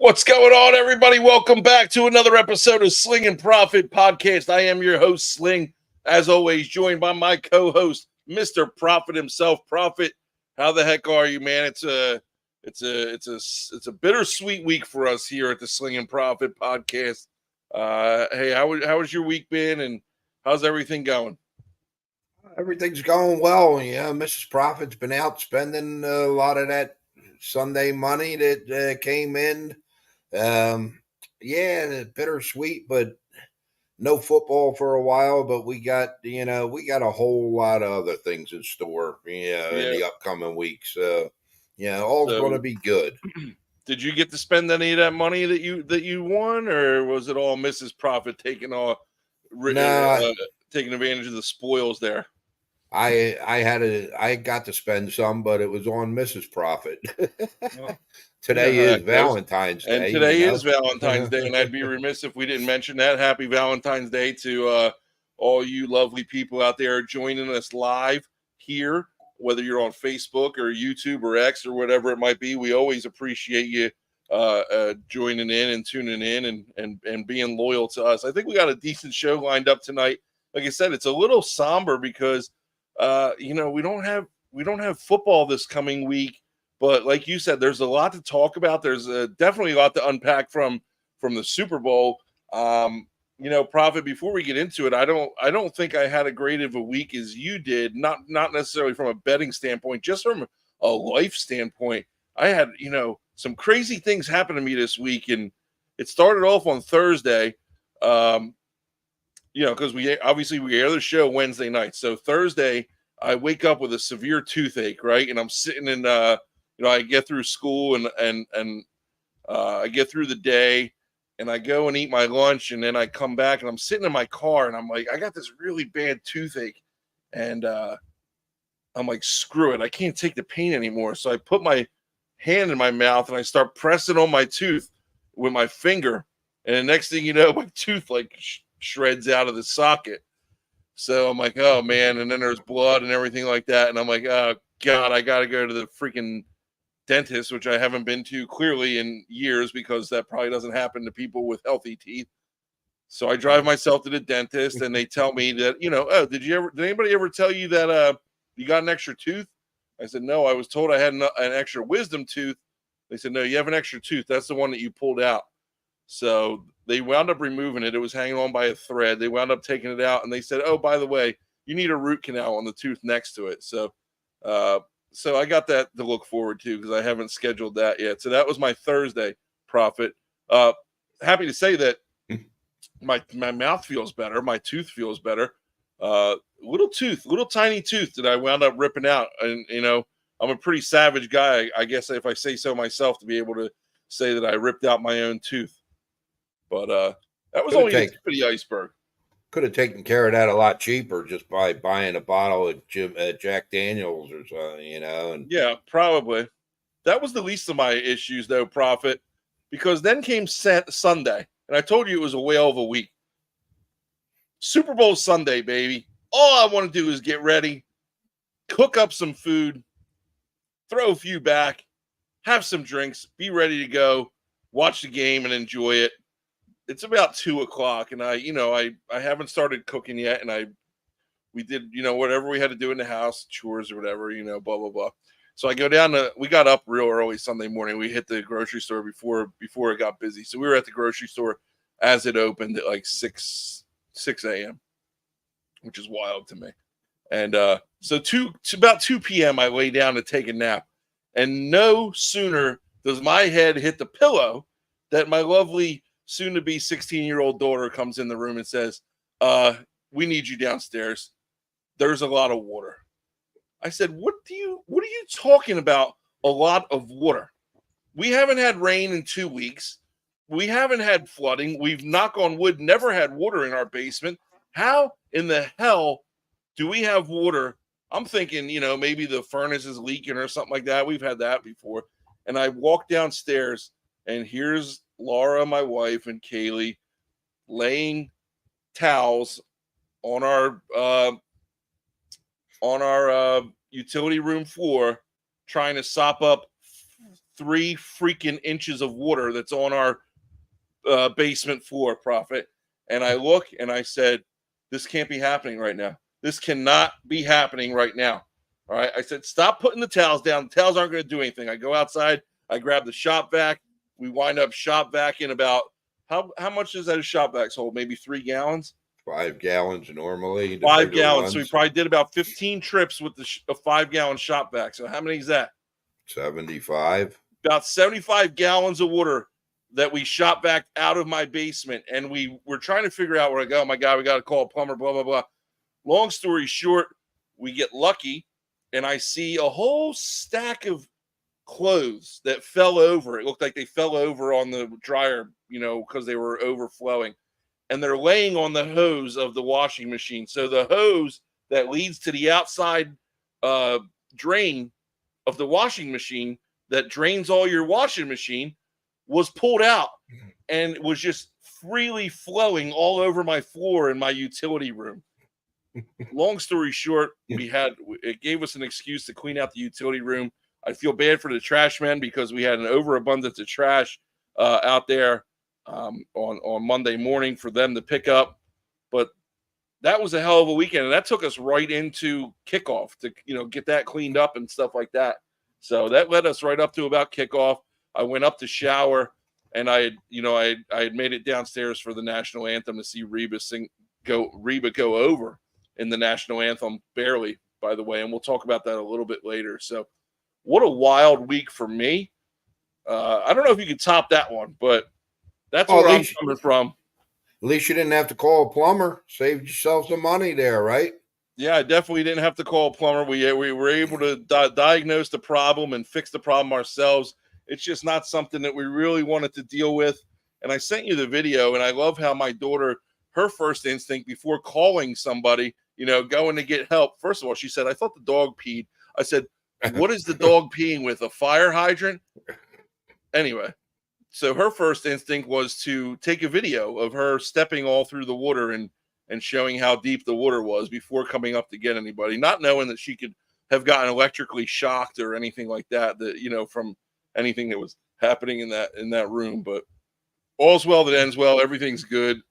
What's going on, everybody? Welcome back to another episode of Sling'N Proffet podcast. I am your host, Sling, as always, joined by my co-host, Mr. Prophet himself. Prophet, how the heck are you, man? It's a bittersweet week for us here at the Sling'N Proffet podcast. Hey, how has your week been, and how's everything going? Everything's going well. Yeah, Mrs. Prophet's been out spending a lot of that Sunday money that came in. Yeah, it's bittersweet, but no football for a while. But we got a whole lot of other things in store. In Yeah. the upcoming weeks. All's going to be good. Did you get to spend any of that money that you won, or was it all Mrs. Prophet taking taking advantage of the spoils there? I got to spend some, but it was on Mrs. Prophet. Well, Today is Valentine's Day. And today is Valentine's Day, and I'd be remiss if we didn't mention that. Happy Valentine's Day to all you lovely people out there joining us live here, whether you're on Facebook or YouTube or X or whatever it might be. We always appreciate you joining in and tuning in and being loyal to us. I think we got a decent show lined up tonight. Like I said, it's a little somber because we don't have football this coming week. But like you said, there's a lot to talk about. There's definitely a lot to unpack from the Super Bowl. Prophet, before we get into it, I don't think I had a great of a week as you did. Not necessarily from a betting standpoint, just from a life standpoint. I had some crazy things happen to me this week, and it started off on Thursday. Because we air the show Wednesday night, so Thursday I wake up with a severe toothache, right? And I'm sitting in I get through school and I get through the day and I go and eat my lunch, and then I come back and I'm sitting in my car and I'm like, I got this really bad toothache, and I'm like, screw it, I can't take the pain anymore. So I put my hand in my mouth and I start pressing on my tooth with my finger, and the next thing you know, my tooth shreds out of the socket. So I'm like, oh man, and then there's blood and everything like that, and I'm like, oh God, I gotta go to the freaking dentist, which I haven't been to clearly in years, because that probably doesn't happen to people with healthy teeth. So I drive myself to the dentist, and they tell me that, did anybody ever tell you that you got an extra tooth? I said, no, I was told I had an extra wisdom tooth. They said, no, you have an extra tooth. That's the one that you pulled out. So they wound up removing it. It was hanging on by a thread. They wound up taking it out, and they said, oh, by the way, you need a root canal on the tooth next to it. So I got that to look forward to, because I haven't scheduled that yet. So that was my Thursday, Prophet. Happy to say that my mouth feels better. My tooth feels better. Little tiny tooth that I wound up ripping out. And, I'm a pretty savage guy, I guess, if I say so myself, to be able to say that I ripped out my own tooth. But that was only the tip of the iceberg. Could have taken care of that a lot cheaper just by buying a bottle of Jack Daniels or something, And yeah, probably. That was the least of my issues, though, Prophet, because then came Sunday, and I told you it was a whale of a week. Super Bowl Sunday, baby. All I want to do is get ready, cook up some food, throw a few back, have some drinks, be ready to go, watch the game, and enjoy it. It's about 2:00, and I haven't started cooking yet, and we did whatever we had to do in the house, chores or whatever, blah blah blah. So I go down we got up real early Sunday morning. We hit the grocery store before it got busy. So we were at the grocery store as it opened at like 6 a.m., which is wild to me. And so about 2 p.m. I lay down to take a nap, and no sooner does my head hit the pillow that my lovely soon-to-be 16-year-old daughter comes in the room and says, we need you downstairs. There's a lot of water. I said, what are you talking about, a lot of water? We haven't had rain in 2 weeks. We haven't had flooding. We've, knock on wood, never had water in our basement. How in the hell do we have water? I'm thinking, maybe the furnace is leaking or something like that. We've had that before. And I walk downstairs, and here's Laura, my wife, and Kaylee laying towels on our utility room floor, trying to sop up 3 freaking inches of water that's on our basement floor, Prophet. And I look and I said, this can't be happening right now. This cannot be happening right now. All right. I said, stop putting the towels down. The towels aren't going to do anything. I go outside. I grab the shop vac. We wind up shop vac in about how much does that a shop vac hold? Maybe 3 gallons? 5 gallons normally. The 5 bigger gallons. ones, So we probably did about 15 trips with the 5-gallon shop vac. So how many is that? 75. About 75 gallons of water that we shot back out of my basement. And we were trying to figure out where I go. Oh my God, we got to call a plumber, blah, blah, blah. Long story short, we get lucky and I see a whole stack of clothes that fell over. It looked like they fell over on the dryer, because they were overflowing. And they're laying on the hose of the washing machine. So the hose that leads to the outside drain of the washing machine that drains all your washing machine was pulled out and was just freely flowing all over my floor in my utility room. Long story short, it gave us an excuse to clean out the utility room. I feel bad for the trash men because we had an overabundance of trash out there on Monday morning for them to pick up. But that was a hell of a weekend, and that took us right into kickoff to get that cleaned up and stuff like that. So that led us right up to about kickoff. I went up to shower, and I had made it downstairs for the national anthem to see Reba go over in the national anthem, barely, by the way, and we'll talk about that a little bit later. So what a wild week for me. I don't know if you could top that one, but that's where I'm coming from. At least you didn't have to call a plumber. Saved yourself some money there, right? Yeah, I definitely didn't have to call a plumber. We were able to diagnose the problem and fix the problem ourselves. It's just not something that we really wanted to deal with. And I sent you the video, and I love how my daughter, her first instinct before calling somebody, going to get help. First of all, she said, I thought the dog peed. I said, what is the dog peeing with? A fire hydrant? Anyway, so her first instinct was to take a video of her stepping all through the water and showing how deep the water was before coming up to get anybody, not knowing that she could have gotten electrically shocked or anything like that, from anything that was happening in that room. But all's well that ends well. Everything's good.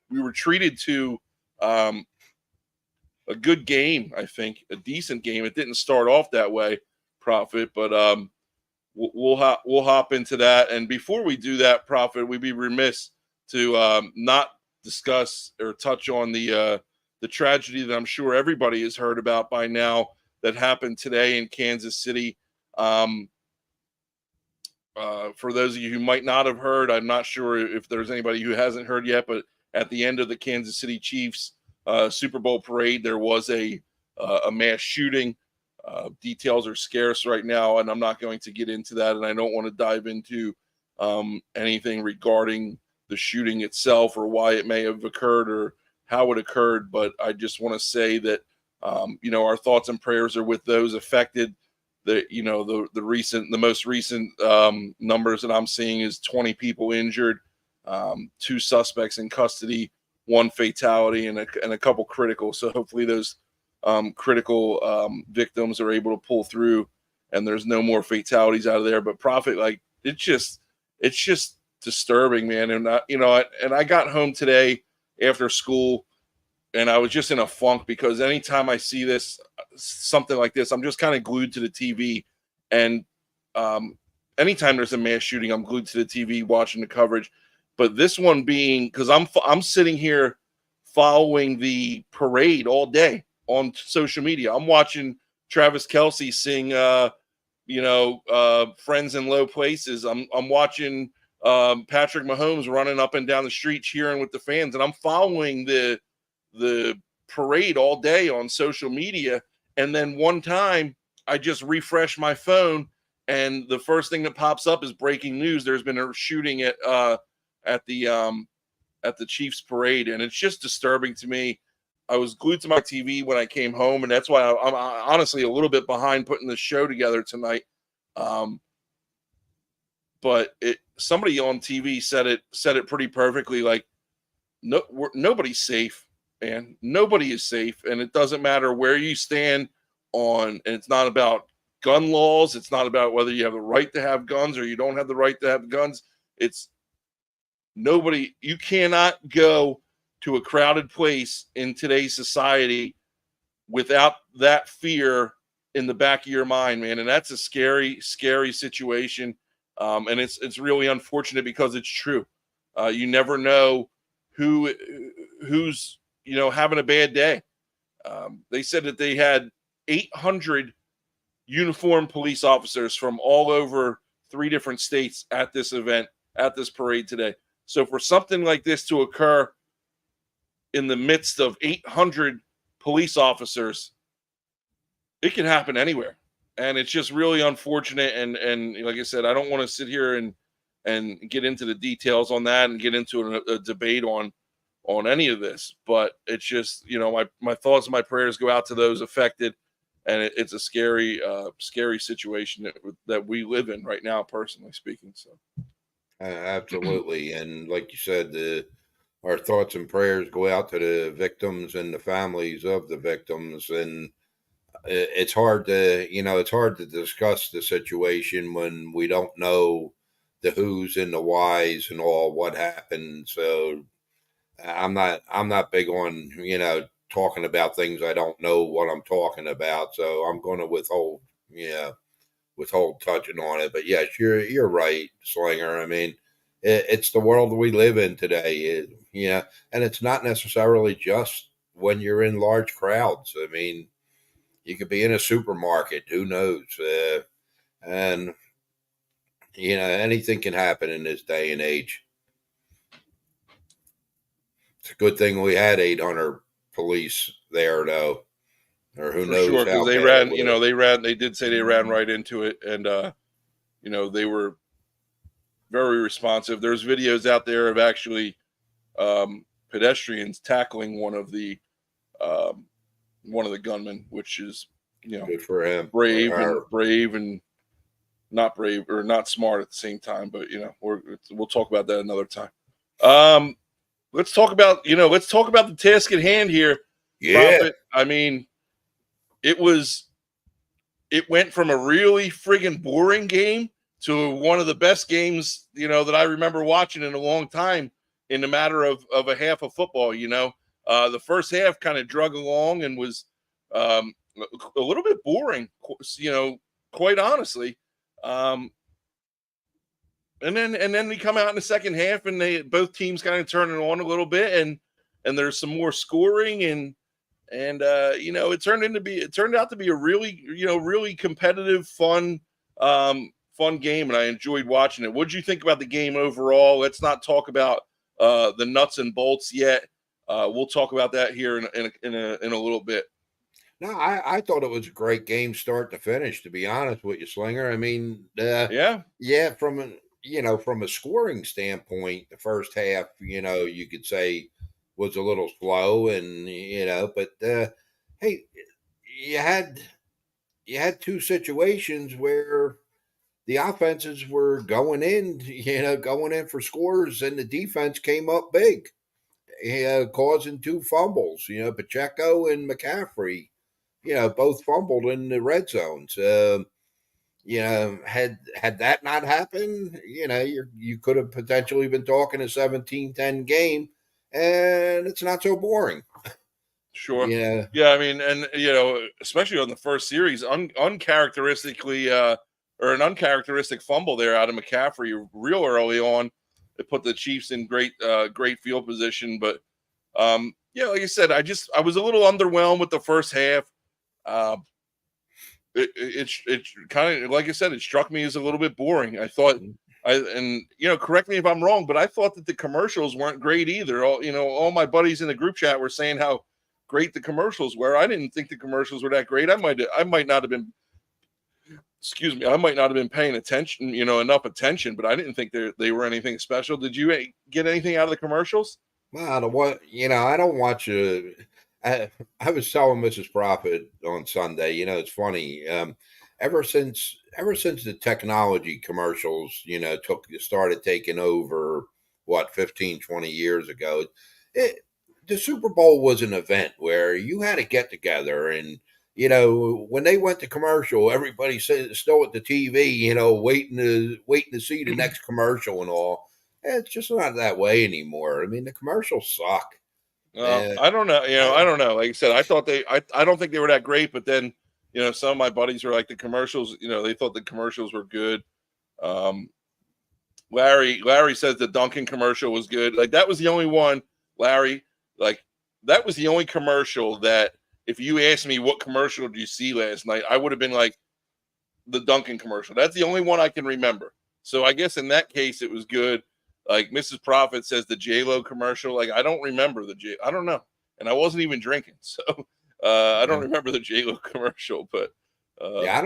We were treated to a good game, I think, a decent game. It didn't start off that way, Prophet, but we'll hop into that. And before we do that, Prophet, we'd be remiss to not discuss or touch on the tragedy that I'm sure everybody has heard about by now that happened today in Kansas City. For those of you who might not have heard, I'm not sure if there's anybody who hasn't heard yet, but at the end of the Kansas City Chiefs Super Bowl parade, there was a mass shooting. Details are scarce right now, and I'm not going to get into that, and I don't want to dive into anything regarding the shooting itself or why it may have occurred or how it occurred. But I just want to say that, our thoughts and prayers are with those affected. The most recent numbers that I'm seeing is 20 people injured, 2 suspects in custody, 1 fatality, and a couple critical. So hopefully those critical victims are able to pull through and there's no more fatalities out of there. But Prophet, it's just disturbing, man. And I got home today after school and I was just in a funk because anytime I see something like this, I'm just kind of glued to the TV. And anytime there's a mass shooting, I'm glued to the TV watching the coverage. But this one being, because I'm sitting here following the parade all day on social media. I'm watching Travis Kelce sing, Friends in Low Places. I'm watching Patrick Mahomes running up and down the street cheering with the fans, and I'm following the parade all day on social media. And then one time I just refresh my phone, and the first thing that pops up is breaking news. There's been a shooting at the Chiefs parade, and it's just disturbing to me. I was glued to my TV when I came home, and that's why I'm honestly a little bit behind putting the show together tonight. But somebody on TV said it pretty perfectly. Like, nobody's safe, man. Nobody is safe, and it doesn't matter where you stand on. And it's not about gun laws. It's not about whether you have the right to have guns or you don't have the right to have guns. It's nobody, you cannot go to a crowded place in today's society without that fear in the back of your mind, man. And that's a scary, scary situation. And it's really unfortunate because it's true. You never know who's having a bad day. They said that they had 800 uniformed police officers from all over 3 different states at this event, at this parade today. So for something like this to occur in the midst of 800 police officers, it can happen anywhere. And it's just really unfortunate. And like I said, I don't want to sit here and get into the details on that and get into a debate on any of this. But it's just, my thoughts and my prayers go out to those affected. And it's a scary, scary situation that we live in right now, personally speaking. So, absolutely. And like you said, our thoughts and prayers go out to the victims and the families of the victims. And it's hard to discuss the situation when we don't know the who's and the whys and all what happened. So I'm not big on, talking about things I don't know what I'm talking about. So I'm going to withhold touching on it. But yes, you're right, Slinger. I mean, it's the world we live in today. And it's not necessarily just when you're in large crowds. I mean, you could be in a supermarket. Who knows? And anything can happen in this day and age. It's a good thing we had 800 police there, though, or who for knows sure, because how they bad it ran, would have. they did say they ran right into it. And, they were very responsive. There's videos out there of actually pedestrians tackling um, one of the gunmen, which is, Good for him. brave and not brave or not smart at the same time. But we'll talk about that another time. Let's talk about the task at hand here, Yeah. Prophet. I mean, it went from a really friggin' boring game to one of the best games, that I remember watching in a long time in a matter of a half of football. The first half kind of drug along and was a little bit boring, quite honestly. And then we come out in the second half and both teams kind of turn it on a little bit and there's some more scoring and it turned out to be a really, really competitive, fun game. And I enjoyed watching it. What did you think about the game overall? Let's not talk about the nuts and bolts yet. We'll talk about that here in a little bit. No, I thought it was a great game, start to finish. To be honest with you, Slinger. I mean, Yeah, yeah, from a scoring standpoint, the first half, you could say was a little slow, and but hey, you had two situations where the offenses were going in for scores, and the defense came up big, causing two fumbles. Pacheco and McCaffrey, both fumbled in the red zones. Had that not happened, you could have potentially been talking a 17-10 game, and it's not so boring. sure. Yeah, Yeah, I mean, and especially on the first series, uncharacteristically, or an uncharacteristic fumble there out of McCaffrey real early on. It put the Chiefs in great field position. But yeah, like I said, I was a little underwhelmed with the first half. Uh, it kind of, like I said, it struck me as a little bit boring. I thought, correct me if I'm wrong, but I thought that the commercials weren't great either. All my buddies in the group chat were saying how great the commercials were. I didn't think the commercials were that great. I might not have been, excuse me, I might not have been paying attention, enough attention, but I didn't think they were anything special. Did you get anything out of the commercials? well, I don't watch. I was telling Mrs. Prophet on Sunday. It's funny. Ever since the technology commercials, started taking over, what, 15, 20 years ago, it, the Super Bowl was an event where you had to get together and when they went to commercial, everybody said still at the TV, waiting to see the next commercial and all. It's just not that way anymore. I mean, the commercials suck. I don't know. I don't know. Like I said, I don't think they were that great. But then, some of my buddies were like the commercials. They thought the commercials were good. Larry says the Dunkin' commercial was good. Like that was the only one, Larry. Like that was the only commercial that if you asked me what commercial did you see last night, I would have been like the Dunkin' commercial. That's the only one I can remember. So I guess in that case it was good. Like Mrs. Prophet says the J-Lo commercial. Like I don't remember I don't know. And I wasn't even drinking. So I don't remember the J-Lo commercial, but yeah, I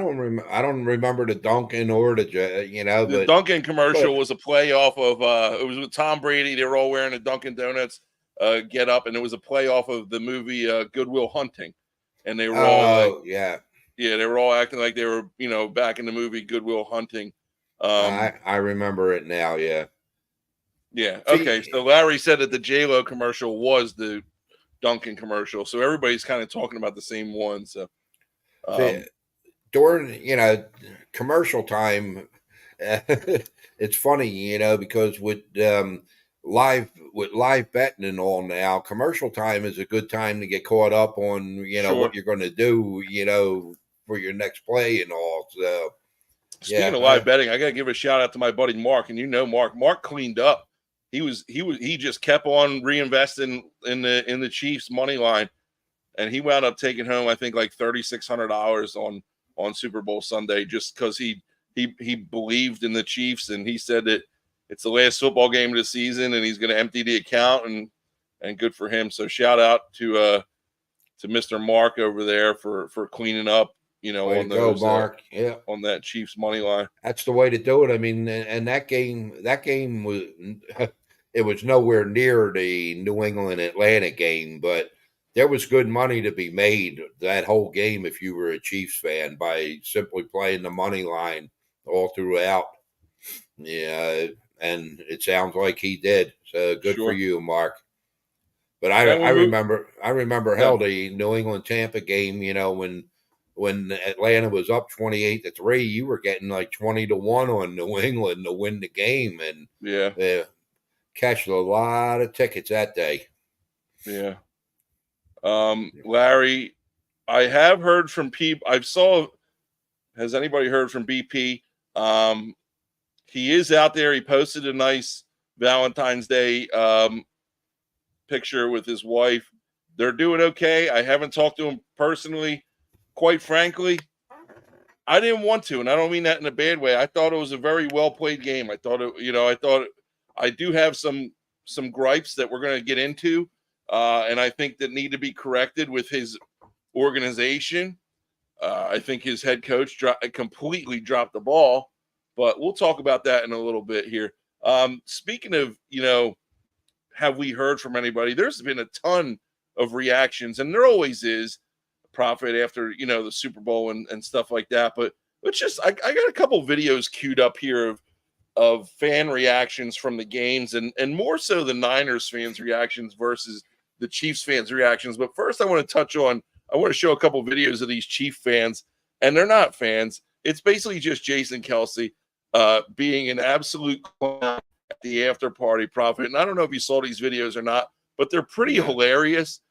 don't remember the Dunkin' or the the Dunkin' commercial was a play off of it was with Tom Brady. They were all wearing a Dunkin' Donuts get up, and it was a play off of the movie Good Will Hunting. And they were all they were all acting like they were, back in the movie Good Will Hunting. I remember it now, yeah. Yeah. Okay. So Larry said that the J-Lo commercial was the Dunkin' commercial. So everybody's kind of talking about the same one. So during commercial time, it's funny, because with live betting and all now, commercial time is a good time to get caught up on what you're going to do for your next play and all. So speaking of live betting, I got to give a shout out to my buddy Mark, and Mark cleaned up. He just kept on reinvesting in the Chiefs money line, and he wound up taking home I think like $3,600 on Super Bowl Sunday just because he believed in the Chiefs, and he said that it's the last football game of the season and he's going to empty the account, and good for him. So shout out to Mr. Mark over there for cleaning up, on those Mark. On that Chiefs money line. That's the way to do it. I mean, and that game was it was nowhere near the New England Atlanta game, but there was good money to be made that whole game if you were a Chiefs fan by simply playing the money line all throughout. Yeah, and it sounds like he did. So good for you, Mark. But I remember hell, the New England Tampa game, when Atlanta was up 28-3, you were getting like 20-1 on New England to win the game, and cashed a lot of tickets that day. Yeah. Larry, I have heard from people. Has anybody heard from BP? He is out there. He posted a nice Valentine's Day picture with his wife. They're doing okay. I haven't talked to him personally. Quite frankly, I didn't want to, and I don't mean that in a bad way. I thought it was a very well played game. I thought I do have some gripes that we're going to get into, and I think that need to be corrected with his organization. I think his head coach completely dropped the ball, but we'll talk about that in a little bit here. Speaking of, have we heard from anybody? There's been a ton of reactions, and there always is, Prophet, after the Super Bowl and stuff like that. But it's just I got a couple videos queued up here of fan reactions from the games, and more so the Niners fans reactions versus the Chiefs fans reactions. But first I want to show a couple videos of these Chief fans, and they're not fans. It's basically just Jason Kelce being an absolute clown at the after party, Prophet. And I don't know if you saw these videos or not, but they're pretty hilarious.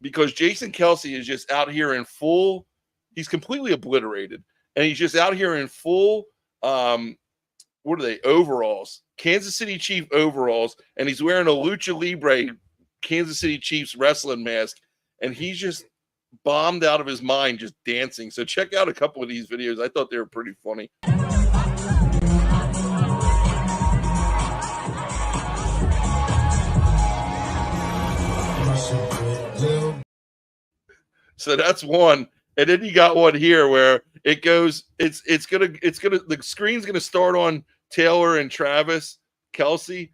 Because Jason Kelce is just out here in full, he's completely obliterated. And he's just out here in full, what are they, overalls, Kansas City Chief overalls. And he's wearing a Lucha Libre Kansas City Chiefs wrestling mask. And he's just bombed out of his mind, just dancing. So check out a couple of these videos. I thought they were pretty funny. So that's one. And then you got one here where it goes, the screen's gonna start on Taylor and Travis Kelce,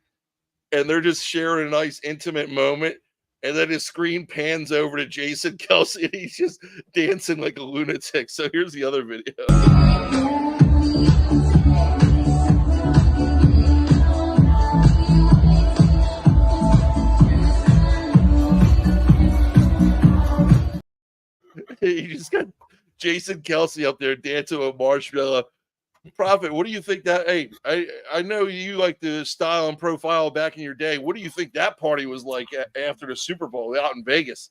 and they're just sharing a nice intimate moment. And then his screen pans over to Jason Kelce, and he's just dancing like a lunatic. So here's the other video. He just got Jason Kelsey up there dancing with Marshmallow. Prophet, what do you think that? Hey, I know you like the style and profile back in your day. What do you think that party was like after the Super Bowl out in Vegas?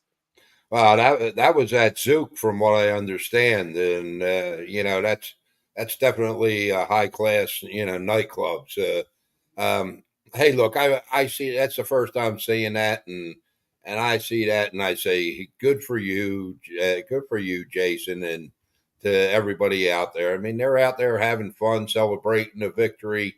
Well, that was at Zook, from what I understand, and that's definitely a high class nightclub. So, hey, look, I see that's the first time seeing that, and I see that, and I say, good for you, Jason, and to everybody out there. I mean, they're out there having fun, celebrating a victory,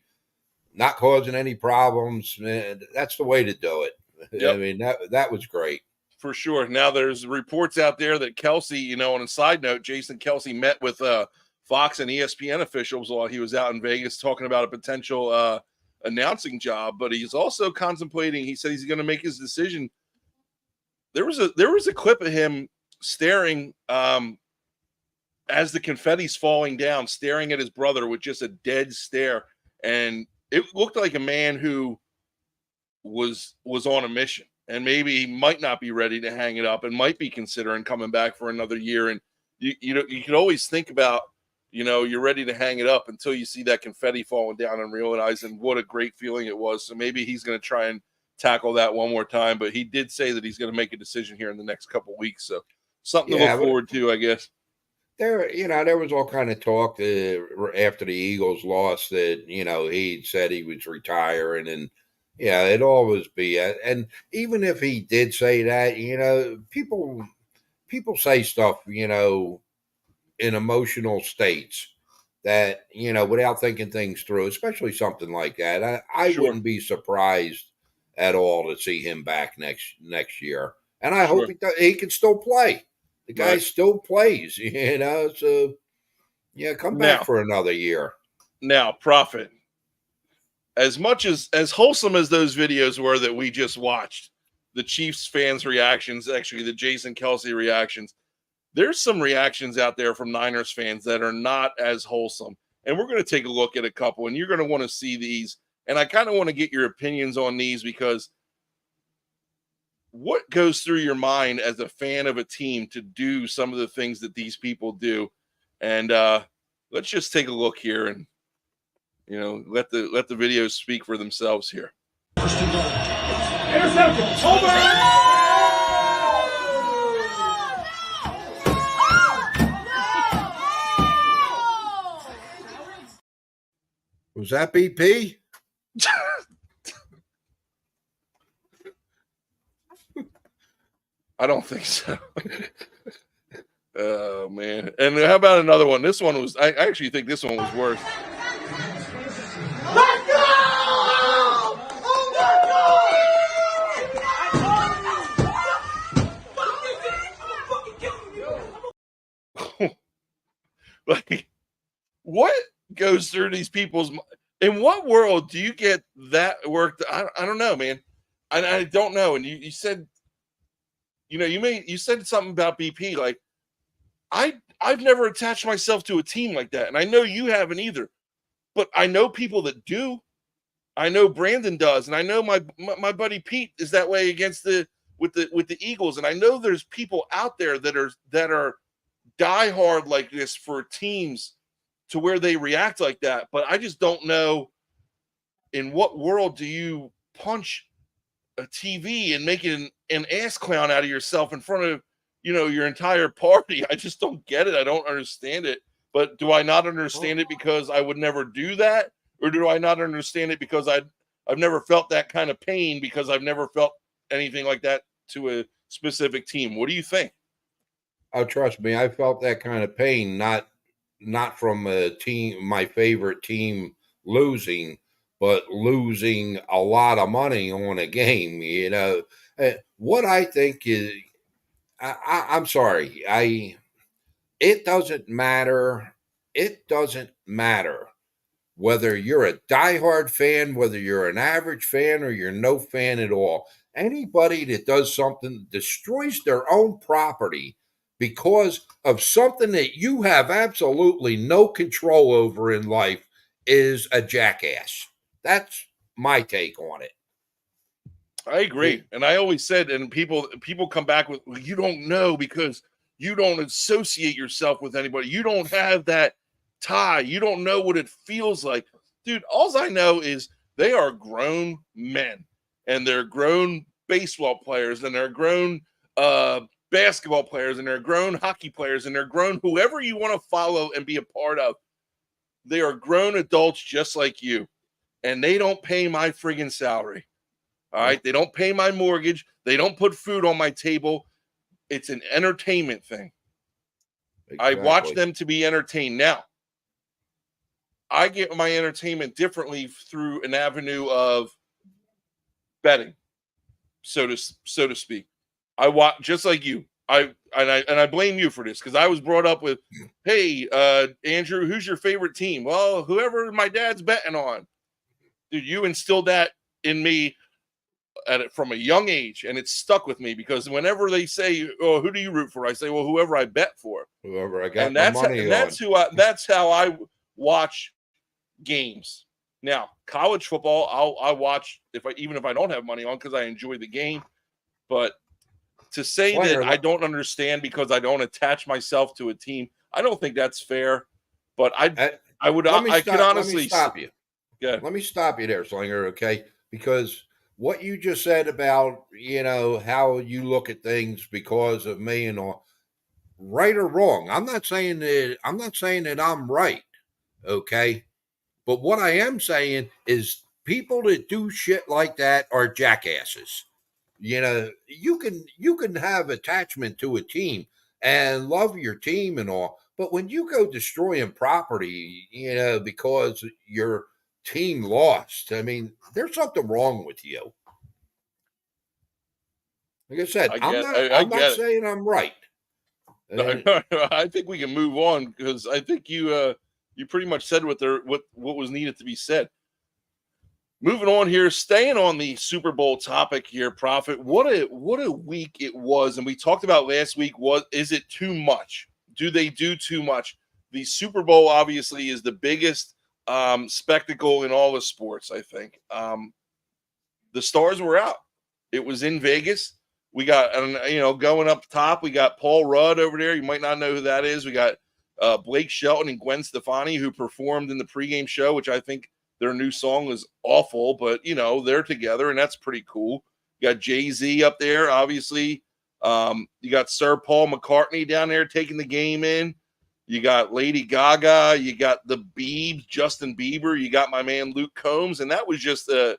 not causing any problems. Man, that's the way to do it. I Yep. mean, that was great. For sure. Now there's reports out there that Kelsey, on a side note, Jason Kelsey met with Fox and ESPN officials while he was out in Vegas talking about a potential announcing job. But he's also contemplating. He said he's going to make his decision. There was a clip of him staring as the confetti's falling down, staring at his brother with just a dead stare, and it looked like a man who was on a mission. And maybe he might not be ready to hang it up and might be considering coming back for another year. And you could always think about, you're ready to hang it up until you see that confetti falling down and realizing what a great feeling it was. So maybe he's going to try and tackle that one more time. But he did say that he's going to make a decision here in the next couple of weeks. So something to look forward to, I guess. There was all kind of talk after the Eagles lost that he said he was retiring, and yeah, it'd always be. And even if he did say that, people say stuff, in emotional states that without thinking things through, especially something like that. I Sure. wouldn't be surprised at all to see him back next year, and I hope Sure. he can still play. The guy Right. still plays, So yeah, come back Now, for another year. Prophet, as much as wholesome as those videos were that we just watched, the Chiefs fans' reactions, actually the Jason Kelsey reactions, there's some reactions out there from Niners fans that are not as wholesome. And we're going to take a look at a couple, and you're going to want to see these. And I kind of want to get your opinions on these, because what goes through your mind as a fan of a team to do some of the things that these people do? And let's just take a look here and let the videos speak for themselves here. Intercepted. Over. Was that BP? I don't think so. Oh man! And how about another one? This one was. I actually think this one was worse. Let's go! Oh my God! Like, what goes through these people's? In what world do you get that work? I don't know, man. I don't know. And you said, you said something about BP. Like, I've never attached myself to a team like that, and I know you haven't either. But I know people that do. I know Brandon does, and I know my buddy Pete is that way against with the Eagles, and I know there's people out there that are diehard like this for teams to where they react like that. But I just don't know in what world do you punch a TV and make it an ass clown out of yourself in front of your entire party. I just don't get it. I don't understand it. But do I not understand it because I would never do that? Or do I not understand it because I've never felt that kind of pain because I've never felt anything like that to a specific team? What do you think? Oh, trust me, I felt that kind of pain, not from a team, my favorite team losing, but losing a lot of money on a game. What I think is, I'm sorry, it doesn't matter. It doesn't matter whether you're a diehard fan, whether you're an average fan, or you're no fan at all. Anybody that does something that destroys their own property because of something that you have absolutely no control over in life is a jackass. That's my take on it. I agree. And I always said, and people come back with, well, you don't know because You don't associate yourself with anybody. You don't have that tie. You don't know what it feels like. Dude, all I know is they are grown men, and they're grown baseball players, and they're grown basketball players, and they're grown hockey players, and they're grown whoever you want to follow and be a part of. They are grown adults just like you, and they don't pay my friggin' salary. All right. They don't pay my mortgage. They don't put food on my table. It's an entertainment thing. Exactly. I watch them to be entertained. Now, I get my entertainment differently through an avenue of betting, so to speak. I watch just like you. I blame you for this because I was brought up with, hey, Andrew, who's your favorite team? Well, whoever my dad's betting on. Dude, you instilled that in me from a young age, and it's stuck with me because whenever they say, "Oh, who do you root for?" I say, "Well, whoever I bet for." Whoever I got And my money on. that's how I watch games. Now, college football, I watch even if I don't have money on because I enjoy the game. But to say that I don't understand because I don't attach myself to a team, I don't think that's fair. But I can honestly stop you. Yeah. Let me stop you there, Slinger, okay? Because what you just said about, how you look at things because of me and all, right or wrong. I'm not saying that I'm right, okay? But what I am saying is people that do shit like that are jackasses. You can have attachment to a team and love your team and all, but when you go destroying property, because your team lost, I mean, there's something wrong with you. Like I said, I'm not saying I'm right. I think we can move on because I think you pretty much said what was needed to be said. Moving on here, staying on the Super Bowl topic here, Prophet. What a week it was, and we talked about last week. Is it too much? Do they do too much? The Super Bowl obviously is the biggest spectacle in all the sports. I think the stars were out. It was in Vegas. We got, going up top, we got Paul Rudd over there. You might not know who that is. We got Blake Shelton and Gwen Stefani, who performed in the pregame show, which I think their new song was awful, but, they're together, and that's pretty cool. You got Jay-Z up there, obviously. You got Sir Paul McCartney down there taking the game in. You got Lady Gaga. You got the Biebs, Justin Bieber. You got my man Luke Combs, and that was just a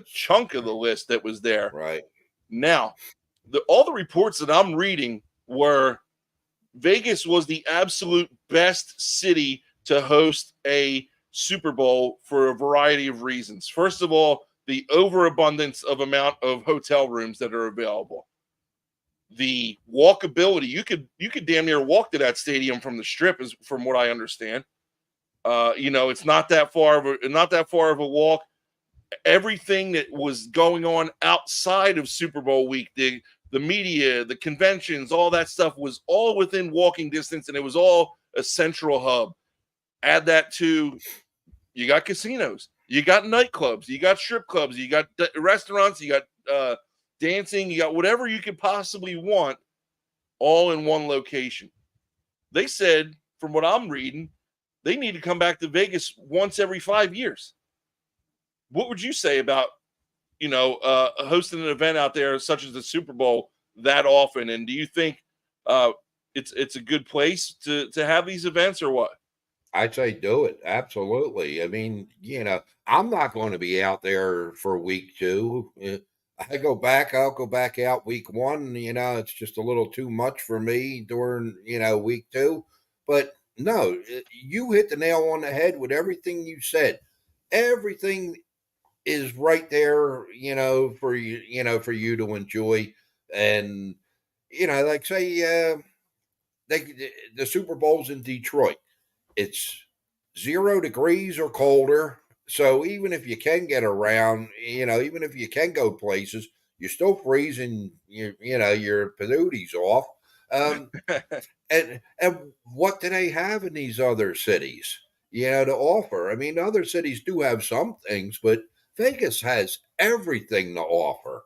chunk of the list that was there. Right. Now, all the reports that I'm reading were Vegas was the absolute best city to host a Super Bowl for a variety of reasons. First of all, the overabundance of amount of hotel rooms that are available. The walkability, you could damn near walk to that stadium from the Strip, is from what I understand. It's not that far of a walk. Everything that was going on outside of Super Bowl week, the media, the conventions, all that stuff was all within walking distance, and it was all a central hub. Add that to, you got casinos, you got nightclubs, you got strip clubs, you got restaurants, you got dancing, you got whatever you could possibly want, all in one location. They said, from what I'm reading, they need to come back to Vegas once every 5 years. What would you say about, hosting an event out there such as the Super Bowl that often? And do you think it's a good place to have these events, or what? I'd say do it. Absolutely. I mean, I'm not going to be out there for week 2. I'll go back out week 1. It's just a little too much for me during, week 2. But no, you hit the nail on the head with everything you said. Everything is right there, for you to enjoy. And, like say, the Super Bowl's in Detroit. It's 0 degrees or colder. So even if you can get around, even if you can go places, you're still freezing your patooties off. And what do they have in these other cities, to offer? I mean, other cities do have some things, but Vegas has everything to offer.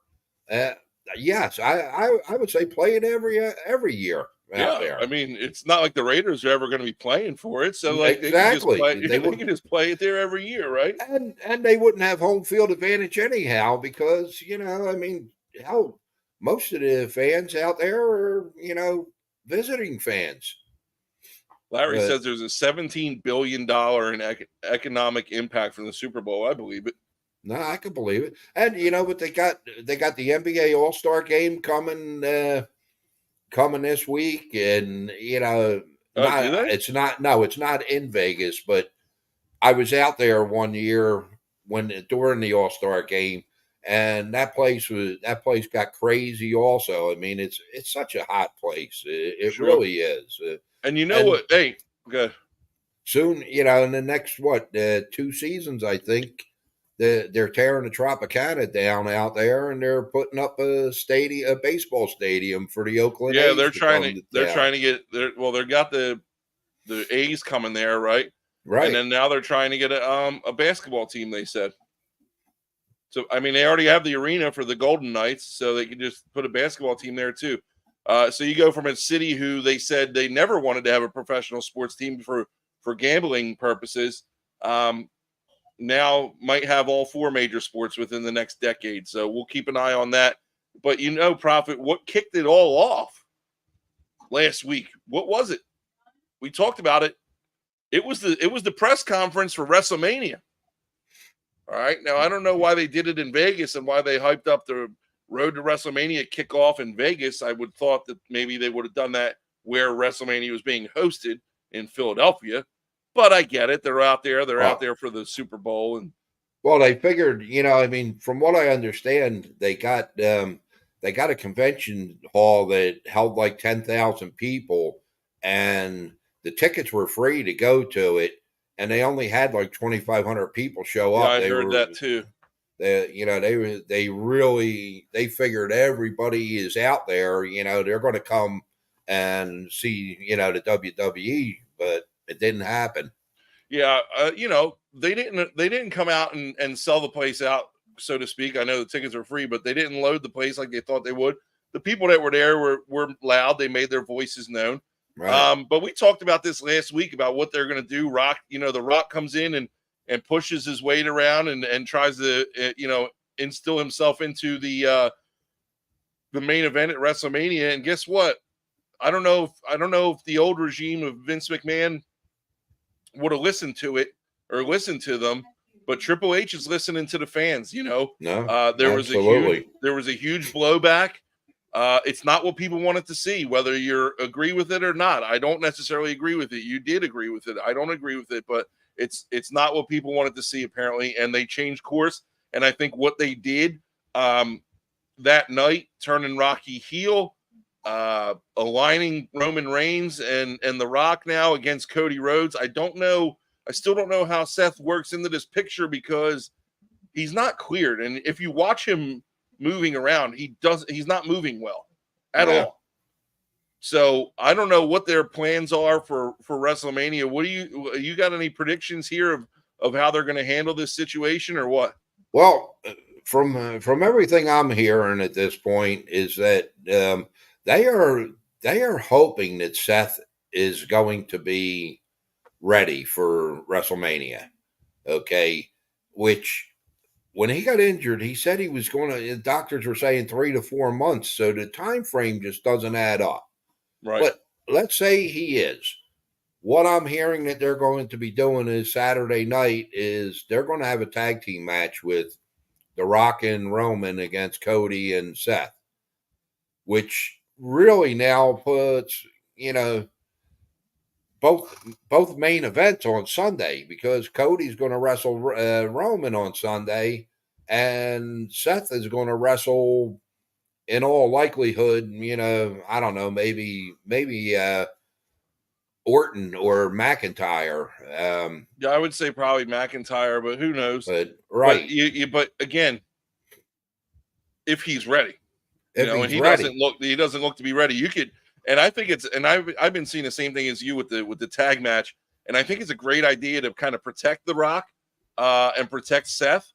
Yes, I would say play it every year out Yeah, there. I mean, it's not like the Raiders are ever going to be playing for it, so like they can just Exactly. play. They They would, can just play it there every year, right? and they wouldn't have home field advantage anyhow because I mean, hell, most of the fans out there are visiting fans. Larry But says there's a $17 billion in economic impact from the Super Bowl. I believe it. no, I can believe it. And but they got the NBA All Star game coming this week, and Oh, do they? it's not in Vegas, but I was out there one year during the All Star game, and that place got crazy. Also, I mean, it's such a hot place. It Sure. really is. And you know And what? Hey, good. soon, in the next 2 seasons, I think they're tearing the Tropicana down out there, and they're putting up a baseball stadium for the Oakland Yeah, A's to come to they're town. trying to get there. Well, they got the A's coming there, right? And Right. then now they're trying to get a basketball team. They said. So I mean, they already have the arena for the Golden Knights, so they can just put a basketball team there too. So you go from a city who they said they never wanted to have a professional sports team for gambling purposes. Now might have all four major sports within the next decade. So we'll keep an eye on that. But Prophet, what kicked it all off last week? What was it? We talked about it. It was the press conference for WrestleMania. All right. Now I don't know why they did it in Vegas and why they hyped up the Road to WrestleMania kickoff in Vegas. I would thought that maybe they would have done that where WrestleMania was being hosted in Philadelphia. But I get it. They're out there. They're out there for the Super Bowl. And Well, they figured, I mean, from what I understand, they got a convention hall that held like 10,000 people, and the tickets were free to go to it, and they only had like 2,500 people show yeah, up. I heard that too. They figured everybody is out there. They're going to come and see the WWE, but it didn't happen. Yeah, they didn't come out and sell the place out, so to speak. I know the tickets are free, but they didn't load the place like they thought they would. The people that were there were loud. They made their voices known. Right. But we talked about this last week about what they're going to do. Rock, the Rock comes in and pushes his weight around and tries to instill himself into the main event at WrestleMania. And guess what? I don't know if the old regime of Vince McMahon would have listened to it or listened to them, but Triple H is listening to the fans. No, there absolutely. was a huge blowback. It's not what people wanted to see, whether you agree with it or not. I don't necessarily agree with it. You did agree with it. I don't agree with it, but it's not what people wanted to see apparently, and they changed course. And I think what they did that night, turning Rocky heel, aligning Roman Reigns and The Rock now against Cody Rhodes. I still don't know how Seth works into this picture because he's not cleared. And if you watch him moving around, he's not moving well at all. So I don't know what their plans are for WrestleMania. What do you got any predictions here of how they're going to handle this situation or what? Well, from everything I'm hearing at this point is that they are hoping that Seth is going to be ready for WrestleMania. Okay, which when he got injured, he said he was going to. Doctors were saying 3 to 4 months, so the time frame just doesn't add up. Right. But let's say he is. What I'm hearing that they're going to be doing is Saturday night is they're going to have a tag team match with The Rock and Roman against Cody and Seth, which really now puts both main events on Sunday because Cody's going to wrestle Roman on Sunday, and Seth is going to wrestle. In all likelihood, I don't know, maybe Orton or McIntyre. Yeah, I would say probably McIntyre, but who knows? But right, but again, if he's ready, and he doesn't look to be ready. You could, and I think I've been seeing the same thing as you with the tag match, and I think it's a great idea to kind of protect The Rock and protect Seth.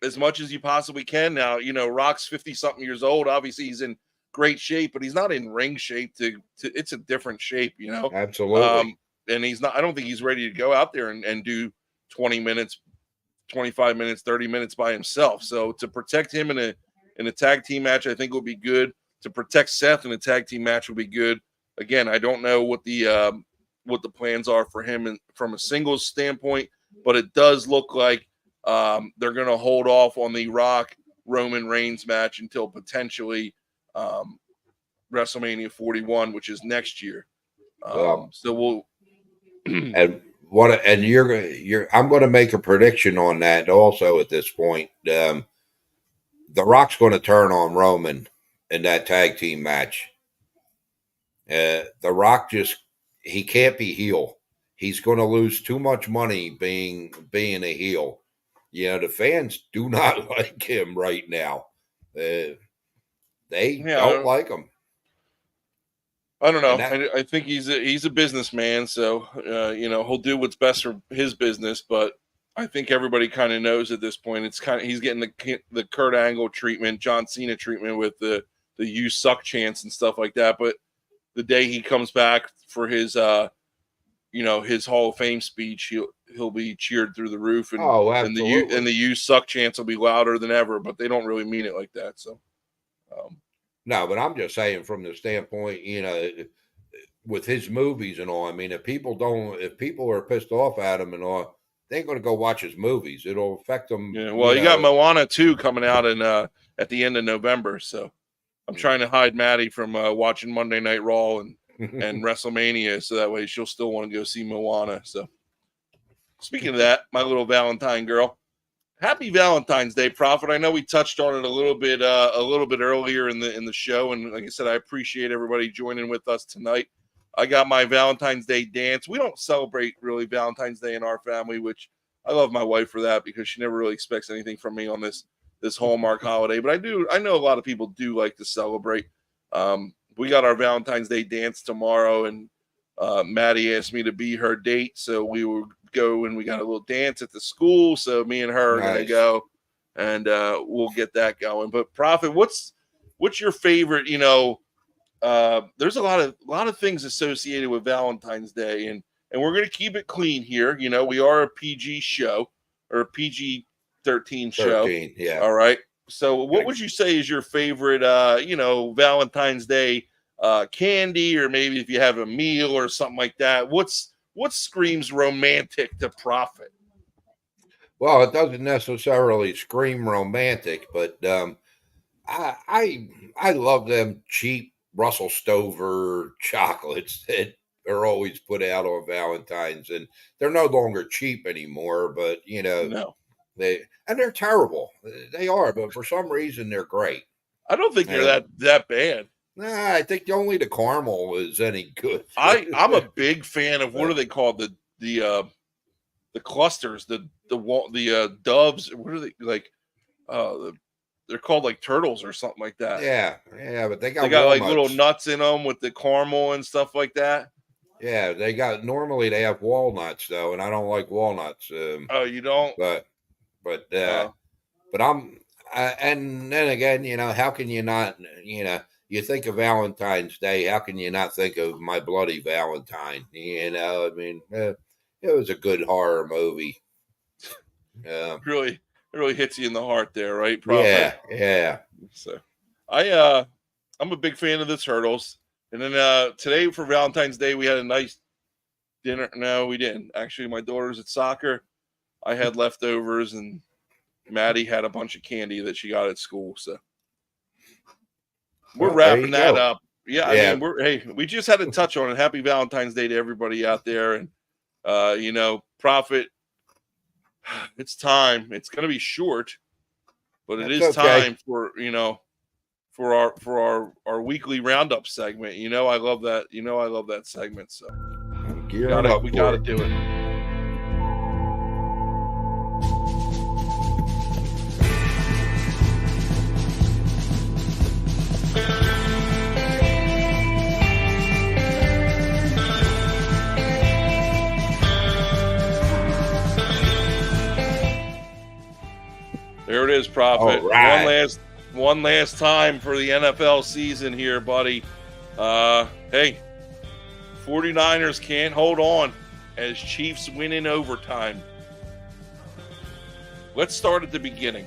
as much as you possibly can. Now, Rock's 50-something years old. Obviously, he's in great shape, but he's not in ring shape. It's a different shape, Absolutely. And he's not. I don't think he's ready to go out there and do 20 minutes, 25 minutes, 30 minutes by himself. So to protect him in a tag team match, I think would be good. To protect Seth in a tag team match would be good. Again, I don't know what the plans are for him from a singles standpoint, but it does look like they're going to hold off on the Rock Roman Reigns match until potentially WrestleMania 41, which is next year. So we'll and I'm going to make a prediction on that also at this point. The Rock's going to turn on Roman in that tag team match. The Rock he can't be heel. He's going to lose too much money being a heel. The fans do not like him right now. They don't like him. I don't know. I think he's a businessman, so he'll do what's best for his business. But I think everybody kind of knows at this point. He's getting the Kurt Angle treatment, John Cena treatment with the "you suck" chants and stuff like that. But the day he comes back for his his Hall of Fame speech, he'll be cheered through the roof, and absolutely. and the "you suck" chants will be louder than ever. But they don't really mean it like that. So. No, but I'm just saying from the standpoint, with his movies and all. I mean, if people are pissed off at him and all, they ain't going to go watch his movies. It'll affect them. Yeah, well, you got Moana 2 coming out at the end of November, so I'm trying to hide Maddie from watching Monday Night Raw and WrestleMania, so that way she'll still want to go see Moana. So, speaking of that, my little Valentine girl. Happy Valentine's Day, Prophet. I know we touched on it a little bit earlier in the show, and like I said, I appreciate everybody joining with us tonight. I got my Valentine's Day dance. We don't celebrate really Valentine's Day in our family, which I love my wife for that because she never really expects anything from me on this Hallmark holiday. But I know a lot of people do like to celebrate. We got our Valentine's Day dance tomorrow, and Maddie asked me to be her date, so we will go and we got a little dance at the school. So me and her are gonna go, and we'll get that going. But Prophet, what's your favorite? There's a lot of things associated with Valentine's Day, and we're gonna keep it clean here. We are a PG show or a PG-13 show. Yeah. All right. So what would you say is your favorite? Valentine's Day candy, or maybe if you have a meal or something like that. What screams romantic to Prophet? Well, it doesn't necessarily scream romantic, but I love them cheap Russell Stover chocolates that are always put out on Valentine's, and they're no longer cheap anymore. But No. they're terrible. They are, but for some reason they're great. I don't think they're that bad. Nah, I think only the caramel is any good. I'm a big fan of what are they called, the clusters, the doves. What are they like? They're called like turtles or something like that. Yeah, but they got like little nuts in them with the caramel and stuff like that. Yeah, normally they have walnuts though, and I don't like walnuts. Oh, you don't? But I'm, and then again, how can you not, you think of Valentine's Day, how can you not think of My Bloody Valentine? I mean, it was a good horror movie. Really hits you in the heart there, right, Prophet? Yeah. So, I'm a big fan of the turtles. And then today for Valentine's Day, we had a nice dinner. No, we didn't. Actually, my daughter's at soccer. I had leftovers, and Maddie had a bunch of candy that she got at school. So we're wrapping that up. Yeah, I mean, we just had to touch on it. Happy Valentine's Day to everybody out there. And, Prophet, it's time. It's going to be short, but it is time for, for our weekly roundup segment. I love that. I love that segment. So we got to do it. There it is, Prophet. All right. One last time for the NFL season here, buddy. Hey, 49ers can't hold on as Chiefs win in overtime. Let's start at the beginning.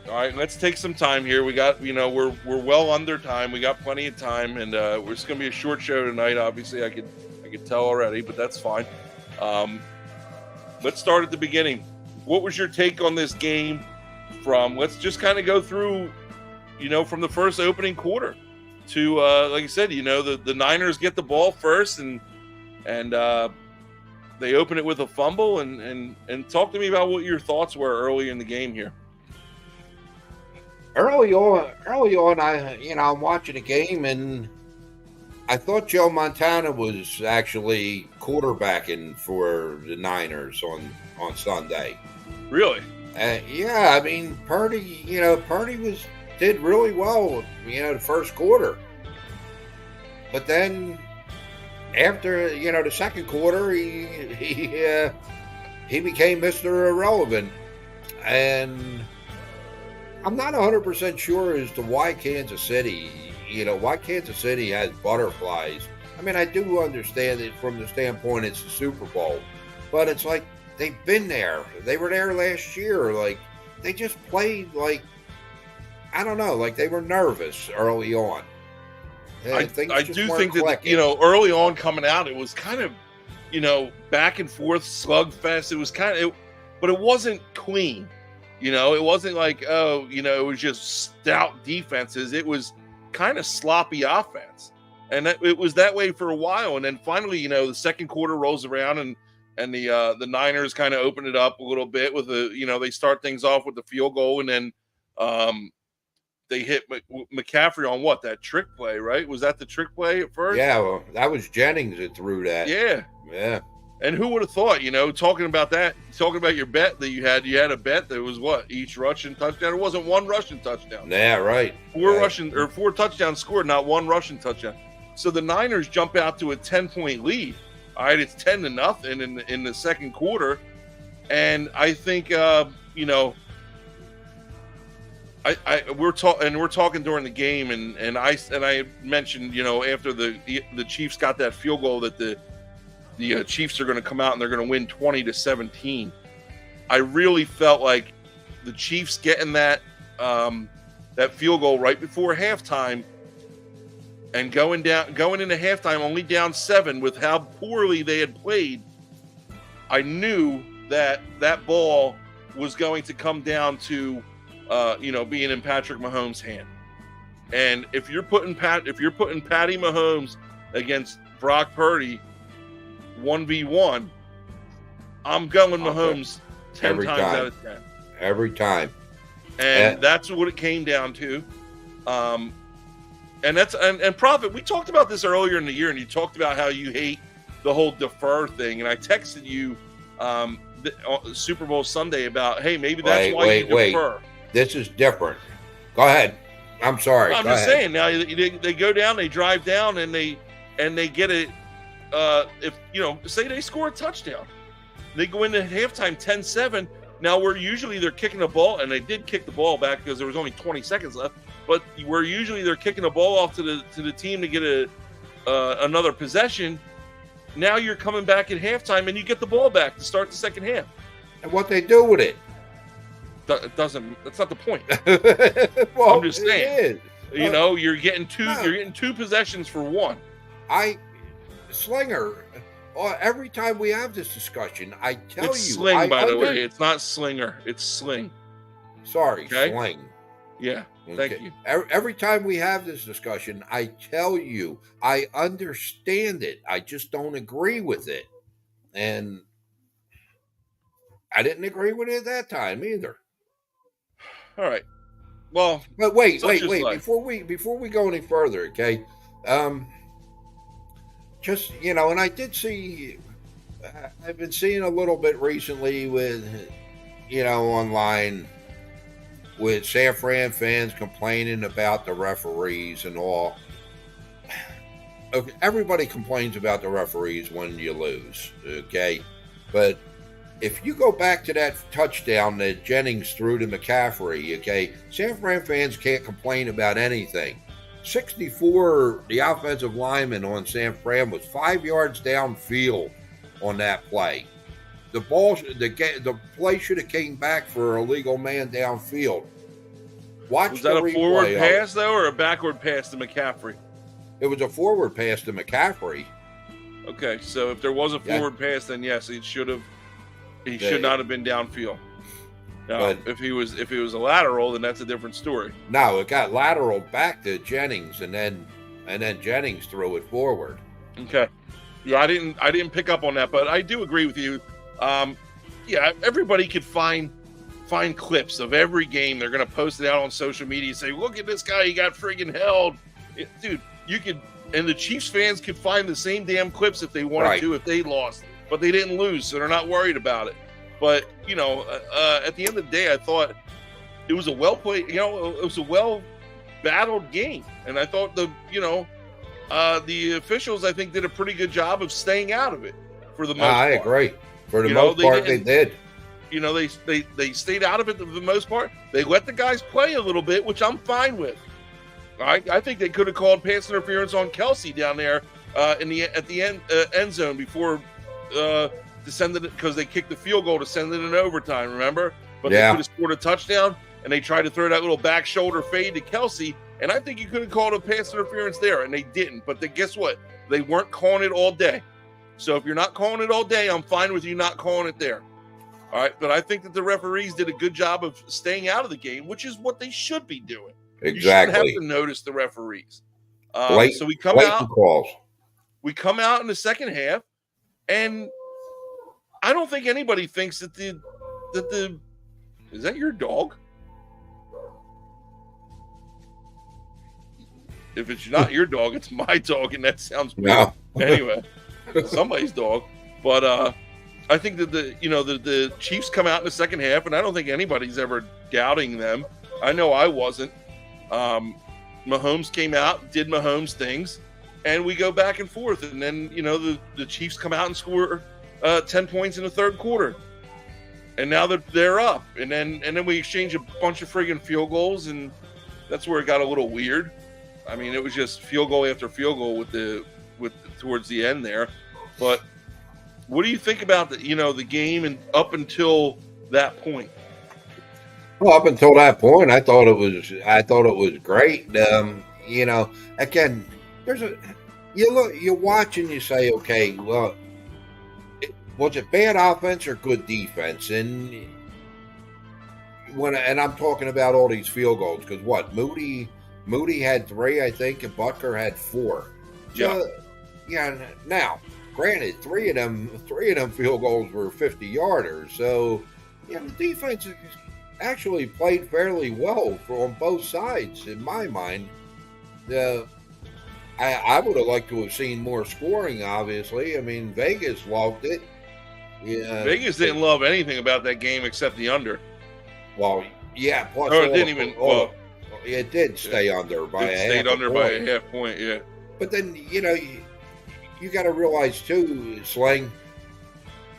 All right, let's take some time here. We got, we're well under time. We got plenty of time, and it's going to be a short show tonight. Obviously, I could tell already, but that's fine. Let's start at the beginning. What was your take on this game? Let's just kind of go through, from the first opening quarter to, like I said, the Niners get the ball first, and they open it with a fumble, and talk to me about what your thoughts were early in the game here. Early on, I'm watching the game, and I thought Joe Montana was actually quarterbacking for the Niners on Sunday. Really? Yeah, I mean, Purdy did really well, the first quarter. But then after, the second quarter, he became Mr. Irrelevant. And I'm not 100% sure as to why Kansas City has butterflies. I mean, I do understand it from the standpoint it's the Super Bowl, but it's like they've been there. They were there last year. Like, they just played like, I don't know, like they were nervous early on. I do think that, early on coming out, it was kind of, back and forth slugfest. It was but it wasn't clean. It wasn't like, it was just stout defenses. It was kind of sloppy offense. And it was that way for a while. And then finally, the second quarter rolls around, and the Niners kind of open it up a little bit with they start things off with the field goal, and then they hit McCaffrey on that trick play, right? Was that the trick play at first? Yeah, well, that was Jennings that threw that. Yeah. And who would have thought, talking about your bet that you had a bet that was each rushing touchdown. It wasn't one rushing touchdown. Yeah, right. Four touchdowns scored, not one rushing touchdown. So the Niners jump out to a 10-point lead. All right, it's 10-0 in the second quarter. And I think we're talking during the game, and I mentioned, after the Chiefs got that field goal, that the Chiefs are going to come out and they're going to win 20-17. I really felt like the Chiefs getting that field goal right before halftime and going into halftime only down 7 with how poorly they had played. I knew that ball was going to come down to being in Patrick Mahomes' hand. And if you're putting Patty Mahomes against Brock Purdy 1v1, I'm going Mahomes 10 times out of 10. Every time. And that's what it came down to. And Prophet, we talked about this earlier in the year, and you talked about how you hate the whole defer thing. And I texted you Super Bowl Sunday about, hey, maybe that's why you defer. This is different. Go ahead. I'm sorry. I'm just saying. Now they go down, they drive down, and they get it. Say they score a touchdown, they go into halftime 10-7. Now they're kicking the ball, and they did kick the ball back because there was only 20 seconds left. But they're kicking the ball off to the team to get another possession. Now you're coming back at halftime, and you get the ball back to start the second half. And what they do with it? That's not the point. Well, I'm just saying. You're getting two possessions for one. Slinger, every time we have this discussion, I tell you. It's Sling, by the way. It's not Slinger. It's Sling. Sorry, okay? Sling. Yeah, thank you. Every time we have this discussion, I tell you, I understand it. I just don't agree with it. And I didn't agree with it at that time either. All right. Well, but wait. Before we go any further, okay? Just, and I did see, I've been seeing a little bit recently with, online with San Fran fans complaining about the referees and all. Okay, everybody complains about the referees when you lose, okay? But if you go back to that touchdown that Jennings threw to McCaffrey, okay, San Fran fans can't complain about anything. 64, the offensive lineman on San Fran was 5 yards downfield on that play. The play should have came back for a legal man downfield. Was that a forward pass though, or a backward pass to McCaffrey? It was a forward pass to McCaffrey. Okay, so if there was a forward pass, then yes, it should have. He should not have been downfield. Now, if he was a lateral, then that's a different story. No, it got lateral back to Jennings, and then Jennings threw it forward. Okay, yeah, I didn't pick up on that, but I do agree with you. Yeah, everybody could find clips of every game. They're gonna post it out on social media and say, "Look at this guy, he got friggin' held." Dude, you could, and the Chiefs fans could find the same damn clips if they wanted to, if they lost, but they didn't lose, so they're not worried about it. But you know, at the end of the day, I thought it was a well played. You know, it was a well battled game, and I thought the officials, I think, did a pretty good job of staying out of it for the most part. I agree. For the most part, they did. You know, they stayed out of it for the most part. They let the guys play a little bit, which I'm fine with. I think they could have called pass interference on Kelsey down there at the end zone before to send it, because they kicked the field goal to send it in overtime. Remember? But they could have scored a touchdown, and they tried to throw that little back shoulder fade to Kelsey, and I think you could have called a pass interference there, and they didn't. But guess what? They weren't calling it all day. So if you're not calling it all day, I'm fine with you not calling it there. All right, but I think that the referees did a good job of staying out of the game, which is what they should be doing. Exactly. You shouldn't have to notice the referees. So we come out. Calls. We come out in the second half, and I don't think anybody thinks that the is that your dog? If it's not your dog, it's my dog, and that sounds weird. No. Anyway, somebody's dog. But I think that the Chiefs come out in the second half, and I don't think anybody's ever doubting them. I know I wasn't. Mahomes came out, did Mahomes things, and we go back and forth. And then, the Chiefs come out and score 10 points in the third quarter. And now they're up. And then we exchange a bunch of friggin' field goals, and that's where it got a little weird. I mean, it was just field goal after field goal with towards the end there. But what do you think about the game and up until that point? Well, up until that point, I thought it was great. Again, you watch and you say, okay, well, was it bad offense or good defense? And I'm talking about all these field goals, because Moody had 3, I think, and Butker had 4. So, now, granted, three of them field goals were 50-yarders. So, the defense actually played fairly well on both sides, in my mind. I would have liked to have seen more scoring, obviously. I mean, Vegas loved it. Yeah, Vegas didn't love anything about that game except the under. Well, yeah. Plus, it didn't even. It did stay under by a half point. Stayed under by a half point, yeah. But then, you got to realize, too, Sling,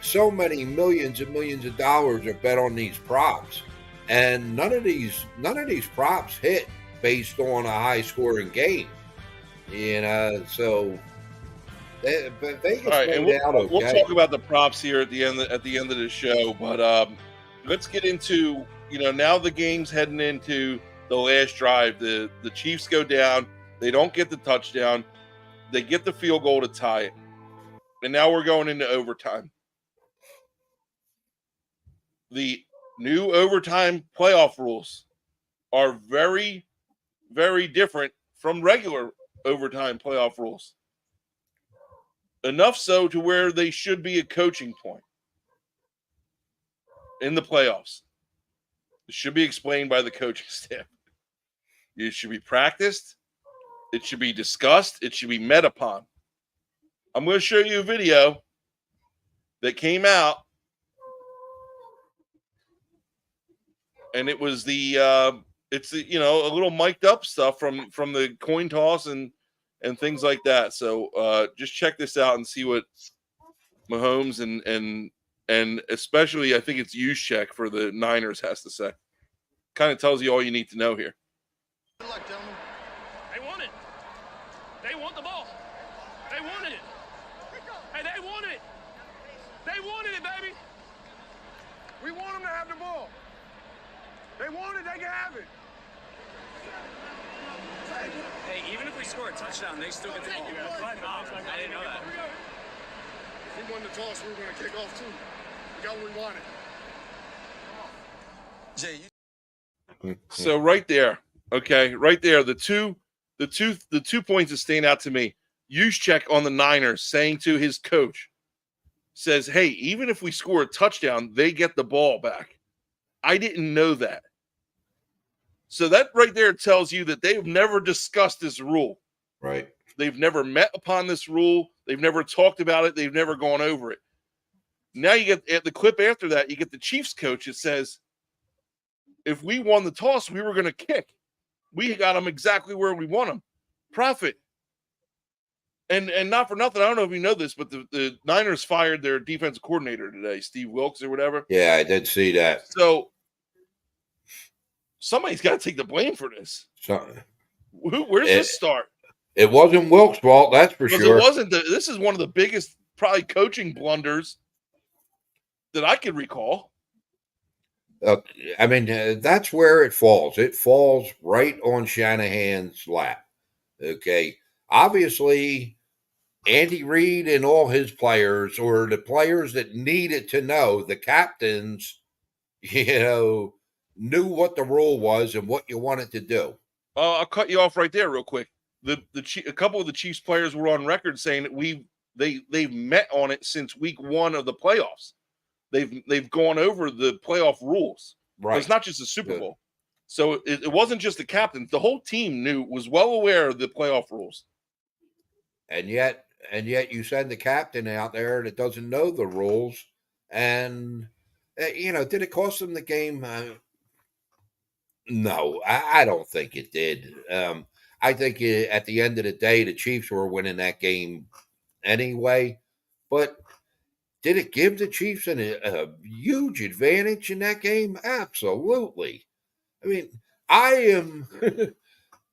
so many millions and millions of dollars are bet on these props. And none of these props hit based on a high-scoring game. So Vegas played out okay. We'll talk about the props here at the end of the show, but let's get into now the game's heading into the last drive. The Chiefs go down, they don't get the touchdown, they get the field goal to tie it, and now we're going into overtime. The new overtime playoff rules are very, very different from regular overtime playoff rules. Enough so to where they should be a coaching point in the playoffs. It should be explained by the coaching staff. It should be practiced. It should be discussed. It should be met upon. I'm going to show you a video that came out, and it was a little mic'd up stuff from the coin toss and things like that. So just check this out and see what Mahomes and and especially I think it's Juszczyk for the Niners has to say. Kind of tells you all you need to know here. Good luck, gentlemen. They want it. They want the ball. They wanted it. Hey, they wanted it. They wanted it, baby. We want them to have the ball. They want it, they can have it. Hey, even if we score a touchdown, they still get the ball. I didn't know that. If we won the toss, we were going to kick off, too. We got what we wanted. Jay, So right there, okay, right there, the two points that stand out to me. Juszczyk on the Niners saying to his coach, says, "Hey, even if we score a touchdown, they get the ball back." I didn't know that. So that right there tells you that they've never discussed this rule. Right. They've never met upon this rule. They've never talked about it. They've never gone over it. Now you get at the clip after that, you get the Chiefs coach that says, if we won the toss, we were going to kick. We got them exactly where we want them. Proffet. And not for nothing, I don't know if you know this, but the Niners fired their defensive coordinator today, Steve Wilkes or whatever. Yeah, I did see that. So somebody's got to take the blame for this. So, Where's this start? It wasn't Wilkes' fault, that's for Because sure. it wasn't. This is one of the biggest, probably, coaching blunders that I could recall. I mean, that's where it falls. It falls right on Shanahan's lap. Okay. Obviously, Andy Reid and all his players, or the players that needed to know, the captains, knew what the rule was and what you wanted to do. I'll cut you off right there real quick. A couple of the Chiefs players were on record saying that they've met on it since week 1 of the playoffs. They've gone over the playoff rules. Right. It's not just a Super Bowl. So it wasn't just the captains. The whole team was well aware of the playoff rules. And yet you send the captain out there that doesn't know the rules. And, did it cost them the game? No, I don't think it did. I think at the end of the day, the Chiefs were winning that game anyway. But did it give the Chiefs a huge advantage in that game? Absolutely. I mean, I am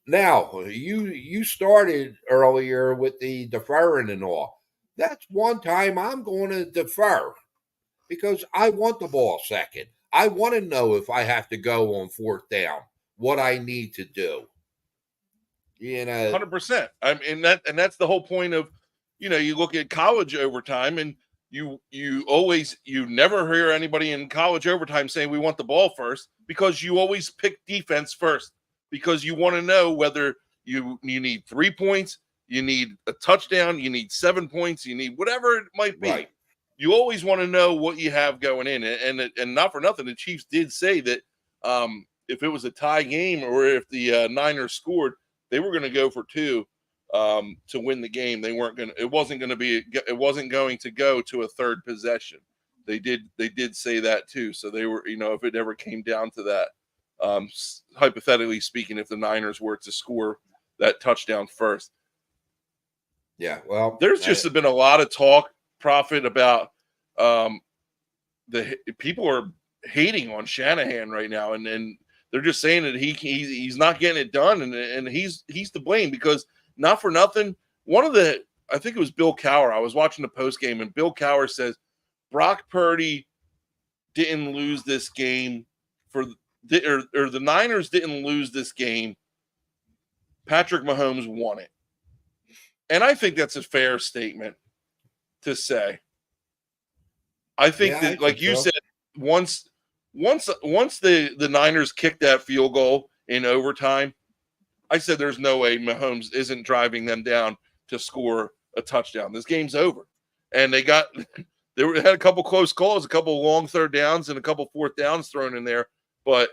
now. You started earlier with the deferring and all. That's one time I'm going to defer because I want the ball second. I want to know if I have to go on 4th down, what I need to do. 100%. I mean that's the whole point of, you look at college overtime and you never hear anybody in college overtime saying we want the ball first, because you always pick defense first, because you want to know whether you need 3 points, you need a touchdown, you need 7 points, you need whatever it might be. Right. You always want to know what you have going in, and not for nothing, the Chiefs did say that if it was a tie game or if the Niners scored, they were going to go for 2 to win the game. It wasn't going to go to a third possession. They did say that too. So they were, if it ever came down to that, hypothetically speaking, if the Niners were to score that touchdown first. Yeah, well, there's just been a lot of talk, Proffet, about the people are hating on Shanahan right now, and they're just saying that he's not getting it done, and he's to blame, because not for nothing. I think it was Bill Cowher. I was watching the post game, and Bill Cowher says Brock Purdy didn't lose this game or the Niners didn't lose this game. Patrick Mahomes won it. And I think that's a fair statement to say. I think that, like you said, once the Niners kicked that field goal in overtime, I said there's no way Mahomes isn't driving them down to score a touchdown. This game's over. And they had a couple close calls, a couple long 3rd downs, and a couple 4th downs thrown in there, but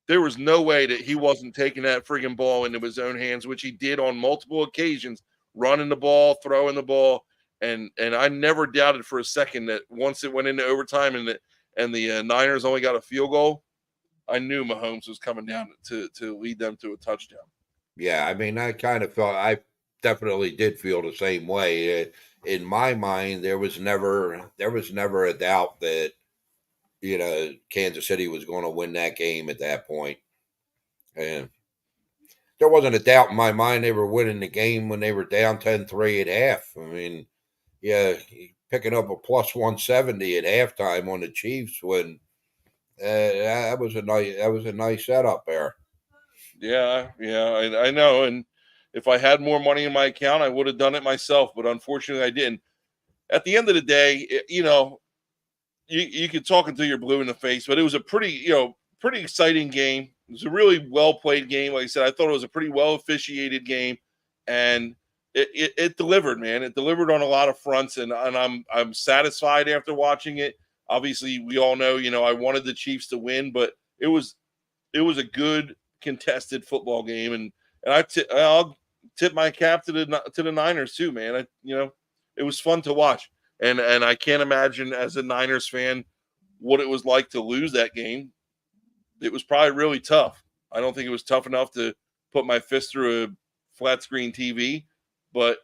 there was no way that he wasn't taking that friggin' ball into his own hands, which he did on multiple occasions, running the ball, throwing the ball, and I never doubted for a second that once it went into overtime and the Niners only got a field goal, I knew Mahomes was coming down to lead them to a touchdown. Yeah, I mean, I kind of felt definitely did feel the same way. In my mind, there was never a doubt that Kansas City was going to win that game at that point, and there wasn't a doubt in my mind they were winning the game when they were down 10-3 at half. I mean, yeah, picking up a plus 170 at halftime on the Chiefs when that was a nice setup there. Yeah, I know. And if I had more money in my account, I would have done it myself. But unfortunately, I didn't. At the end of the day, you could talk until you're blue in the face, but it was a pretty exciting game. It was a really well played game. Like I said, I thought it was a pretty well officiated game, and it delivered, man. It delivered on a lot of fronts, and I'm satisfied after watching it. Obviously, we all know, I wanted the Chiefs to win, but it was a good contested football game, and I'll tip my cap to the Niners too, man. It was fun to watch, and I can't imagine as a Niners fan what it was like to lose that game. It was probably really tough. I don't think it was tough enough to put my fist through a flat screen TV, but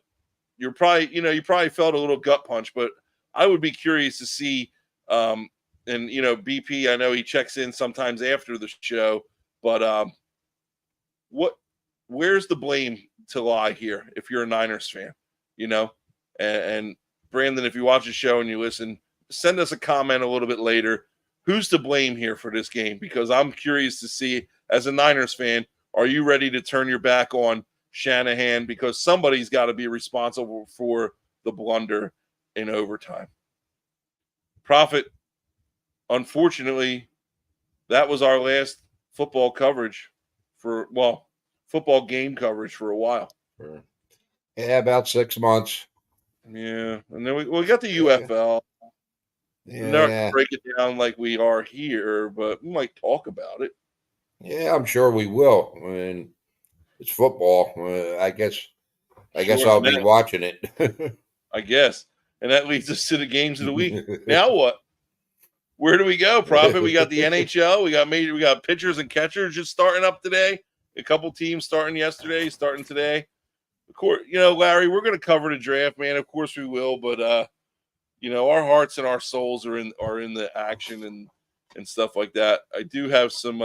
you probably felt a little gut punch. But I would be curious to see, and BP, I know he checks in sometimes after the show, but where's the blame to lie here if you're a Niners fan, and Brandon, if you watch the show and you listen, send us a comment a little bit later. Who's to blame here for this game? Because I'm curious to see, as a Niners fan, are you ready to turn your back on Shanahan? Because somebody's got to be responsible for the blunder in overtime. Prophet, unfortunately, that was our last football coverage football game coverage for a while. Yeah, about 6 months. Yeah, and then we got the UFL. Yeah. We're not going to break it down like we are here, but we might talk about it. Yeah, I'm sure we will. I mean, it's football. I guess I'll be watching it. I guess. And that leads us to the games of the week. Now what? Where do we go, Prophet? We got the NHL. We got pitchers and catchers just starting up today. A couple teams starting yesterday, starting today. Of course, Larry, we're going to cover the draft, man. Of course we will, but our hearts and our souls are in the action and stuff like that. I do have some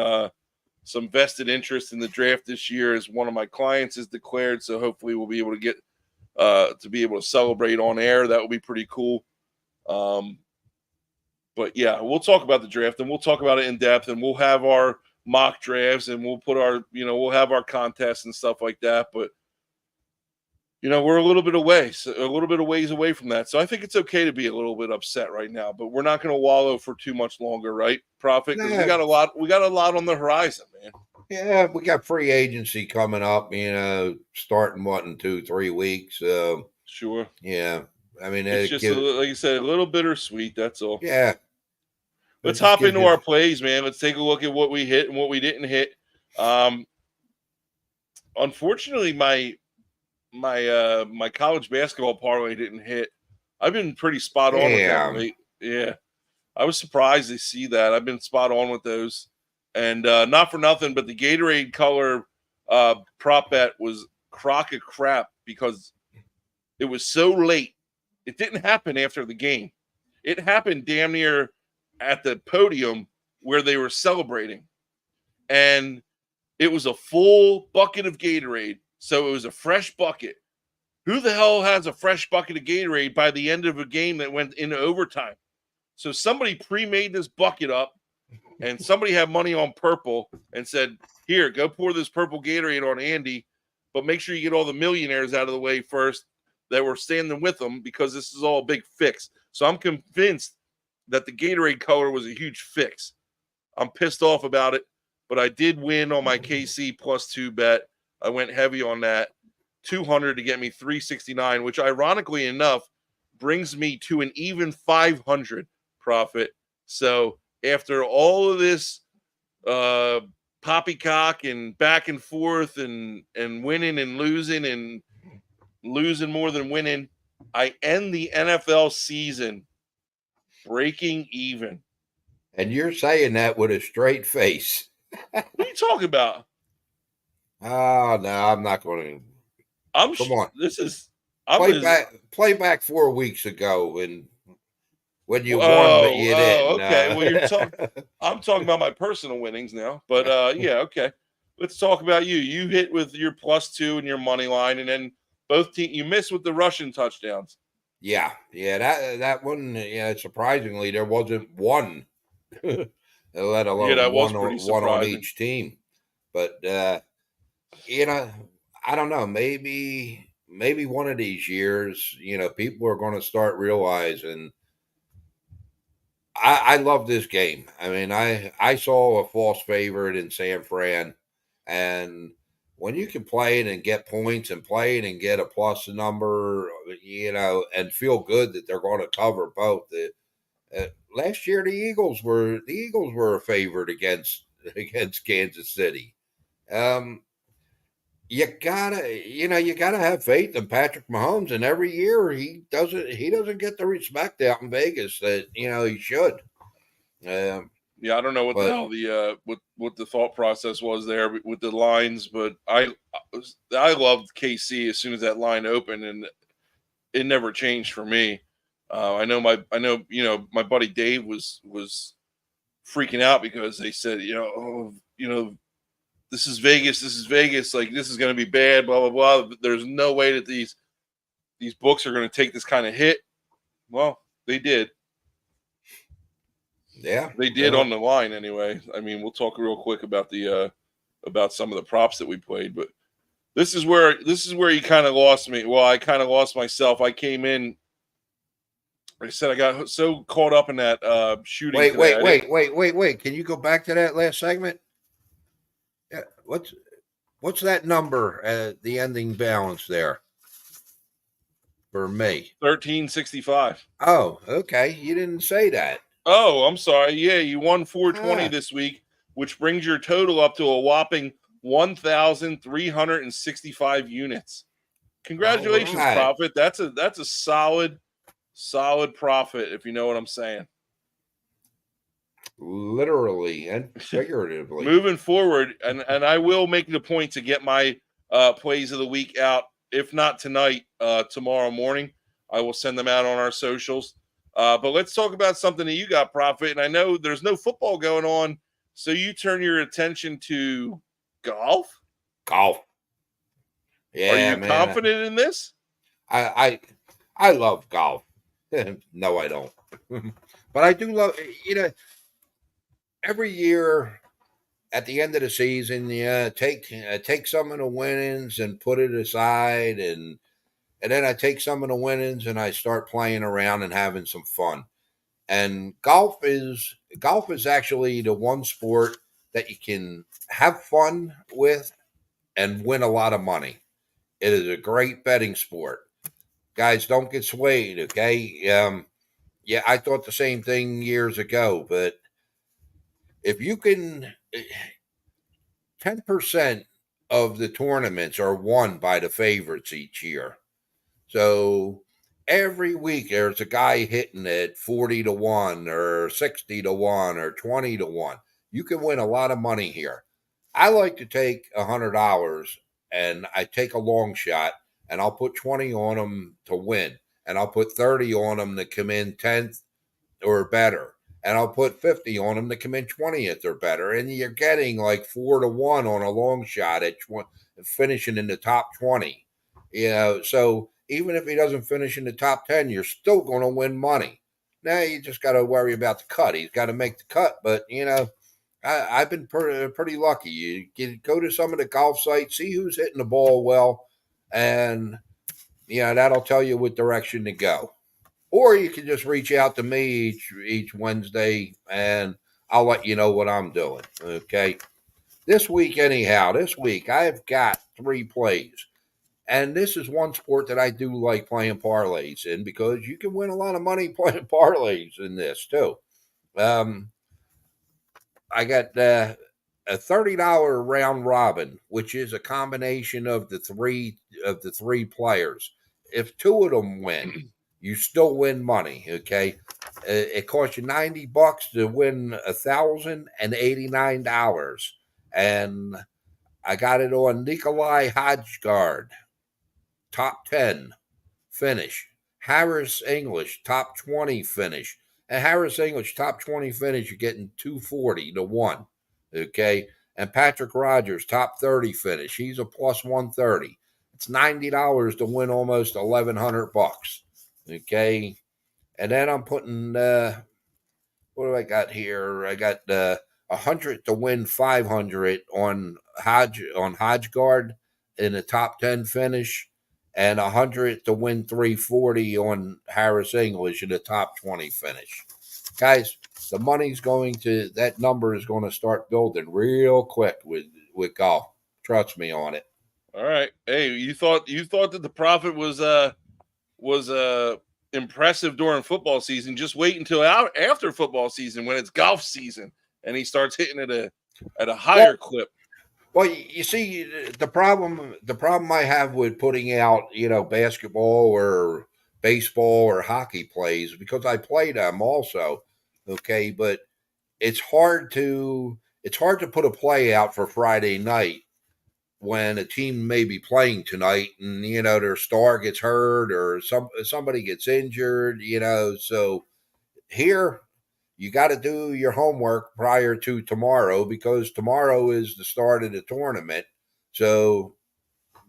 vested interest in the draft this year, as one of my clients is declared. So hopefully we'll be able to get to celebrate on air. That would be pretty cool. But yeah, we'll talk about the draft and we'll talk about it in depth, and we'll have our mock drafts and we'll put we'll have our contests and stuff like that. But we're a little bit ways away from that. So I think it's okay to be a little bit upset right now, but we're not going to wallow for too much longer, right, Prophet? Because we got a lot on the horizon, man. Yeah, we got free agency coming up, starting in 2-3 weeks. Sure. Yeah. I mean, it's just like you said, a little bittersweet. That's all. Yeah. Let's hop into our plays, man. Let's take a look at what we hit and what we didn't hit. Unfortunately, my college basketball parlay didn't hit. I've been pretty spot on with that late. Yeah. I was surprised to see that. I've been spot on with those. And not for nothing, but the Gatorade color prop bet was crock of crap because it was so late. It didn't happen after the game. It happened damn near at the podium where they were celebrating. And it was a full bucket of Gatorade. So it was a fresh bucket. Who the hell has a fresh bucket of Gatorade by the end of a game that went into overtime? So somebody pre-made this bucket up, and somebody had money on purple and said, here, go pour this purple Gatorade on Andy, but make sure you get all the millionaires out of the way first that were standing with them, because this is all a big fix. So I'm convinced that the Gatorade color was a huge fix. I'm pissed off about it, but I did win on my KC +2 bet. I went heavy on that. 200 to get me 369, which ironically enough brings me to an even 500 profit. So after all of this poppycock and back and forth and winning and losing more than winning, I end the NFL season breaking even. And you're saying that with a straight face. What are you talking about? Oh, no, I'm not going to. Come on. This is I'm as Play back 4 weeks ago when you won, but you oh, didn't. okay. Well, I'm talking about my personal winnings now. But yeah, okay. Let's talk about you. You hit with your +2 and your money line, and then both teams you missed with the Russian touchdowns. Yeah, that one. Yeah, surprisingly, there wasn't one, let Yeah, alone that was pretty one on surprising. each team. But you know, I don't know. Maybe one of these years, people are going to start realizing. I love this game. I mean, I saw a false favorite in San Fran, and when you can play it and get points and play it and get a plus number, and feel good that they're going to cover both. Last year, the Eagles were a favorite against Kansas City. Um, you gotta have faith in Patrick Mahomes, and every year he doesn't get the respect out in Vegas that he should. Um, Yeah, I don't know what the but hell the what the thought process was there with the lines, but I loved KC as soon as that line opened, and it never changed for me. I know my buddy Dave was freaking out because they said this is Vegas, like this is going to be bad, blah blah blah. There's no way that these books are going to take this kind of hit. Well, they did. yeah, They did on the line anyway. I mean, we'll talk real quick about the about some of the props that we played, but this is where you kind of lost me. Well, I kind of lost myself. I came in. Like I said, I got so caught up in that shooting. wait, Today. wait. Can you go back to that last segment? Yeah, what's that number at the ending balance there for me? 1365. Oh, okay. You didn't say that. Oh, I'm sorry. Yeah, you won 420 Ah. this week, which brings your total up to a whopping 1,365 units. Congratulations, All right. Prophet. That's a solid profit, if you know what I'm saying. Literally and figuratively. Moving forward, and I will make it a point to get my plays of the week out. If not tonight, tomorrow morning, I will send them out on our socials. But let's talk about something that you got, Prophet. And I know there's no football going on, so you turn your attention to golf. Golf. Yeah, Are you man. confident in this? I love golf. No, I don't. But I do love. Every year at the end of the season, take some of the winnings and put it aside, and then I take some of the winnings and I start playing around and having some fun. And golf is actually the one sport that you can have fun with and win a lot of money. It is a great betting sport. Guys, don't get swayed, okay? Yeah, I thought the same thing years ago, but if you can, 10% of the tournaments are won by the favorites each year. So every week there's a guy hitting it 40-1 or 60-1 or 20-1. You can win a lot of money here. I like to take $100 and I take a long shot and I'll put 20 on them to win. And I'll put 30 on them to come in 10th or better. And I'll put 50 on them to come in 20th or better. And you're getting like 4-1 on a long shot at finishing in the top 20. So even if he doesn't finish in the top 10, you're still going to win money. Now you just got to worry about the cut. He's got to make the cut. But, I've been pretty lucky. You can go to some of the golf sites, see who's hitting the ball well, and, that'll tell you what direction to go. Or you can just reach out to me each Wednesday, and I'll let you know what I'm doing. Okay. This week, I've got 3 plays. And this is one sport that I do like playing parlays in because you can win a lot of money playing parlays in this too. I got a $30 round robin, which is a combination of the three players. If 2 of them win, you still win money. Okay, it costs you $90 to win $1,089, and I got it on Nikolai Hodgegard. top 10 finish. Harris English, top 20 finish. And Harris English, top 20 finish, you're getting 240 to 1. Okay. And Patrick Rogers, top 30 finish. He's a plus 130. It's $90 to win almost $1,100. Okay. And then I'm putting what do I got here? I got 100 to win 500 on Hodgegard in the top 10 finish, and 100 to win 340 on Harris English in the top 20 finish. Guys, the money's that number is going to start building real quick with golf. Trust me on it. All right. Hey, you thought that the Prophet was impressive during football season. Just wait until after football season when it's golf season and he starts hitting at a higher clip. Well, you see, the problem I have with putting out, basketball or baseball or hockey plays, because I play them also, okay, but it's hard to put a play out for Friday night when a team may be playing tonight and their star gets hurt or somebody gets injured, so here you got to do your homework prior to tomorrow, because tomorrow is the start of the tournament. So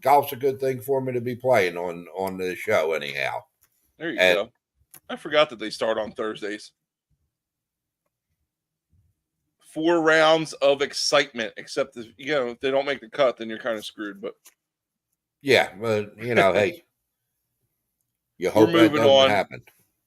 golf's a good thing for me to be playing on the show anyhow. There you go. I forgot that they start on Thursdays. 4 rounds of excitement, except if they don't make the cut, then you're kind of screwed. But yeah, but hey, you hope that doesn't happen.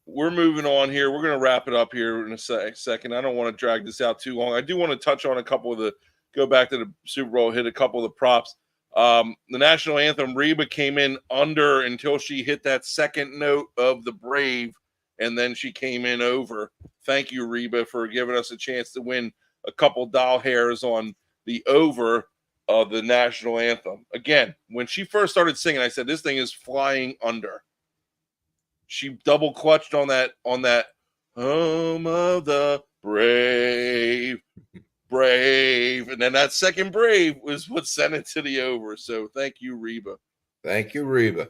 We're moving on here. We're going to wrap it up here in a second. I don't want to drag this out too long. I do want to touch on go back to the Super Bowl, hit a couple of the props. The national anthem, Reba came in under until she hit that second note of the Brave, and then she came in over. Thank you, Reba, for giving us a chance to win a couple doll hairs on the over of the national anthem. Again, when she first started singing, I said, this thing is flying under. She double clutched on that home of the brave, and then that second brave was what sent it to the over. So thank you, Reba. Thank you, Reba.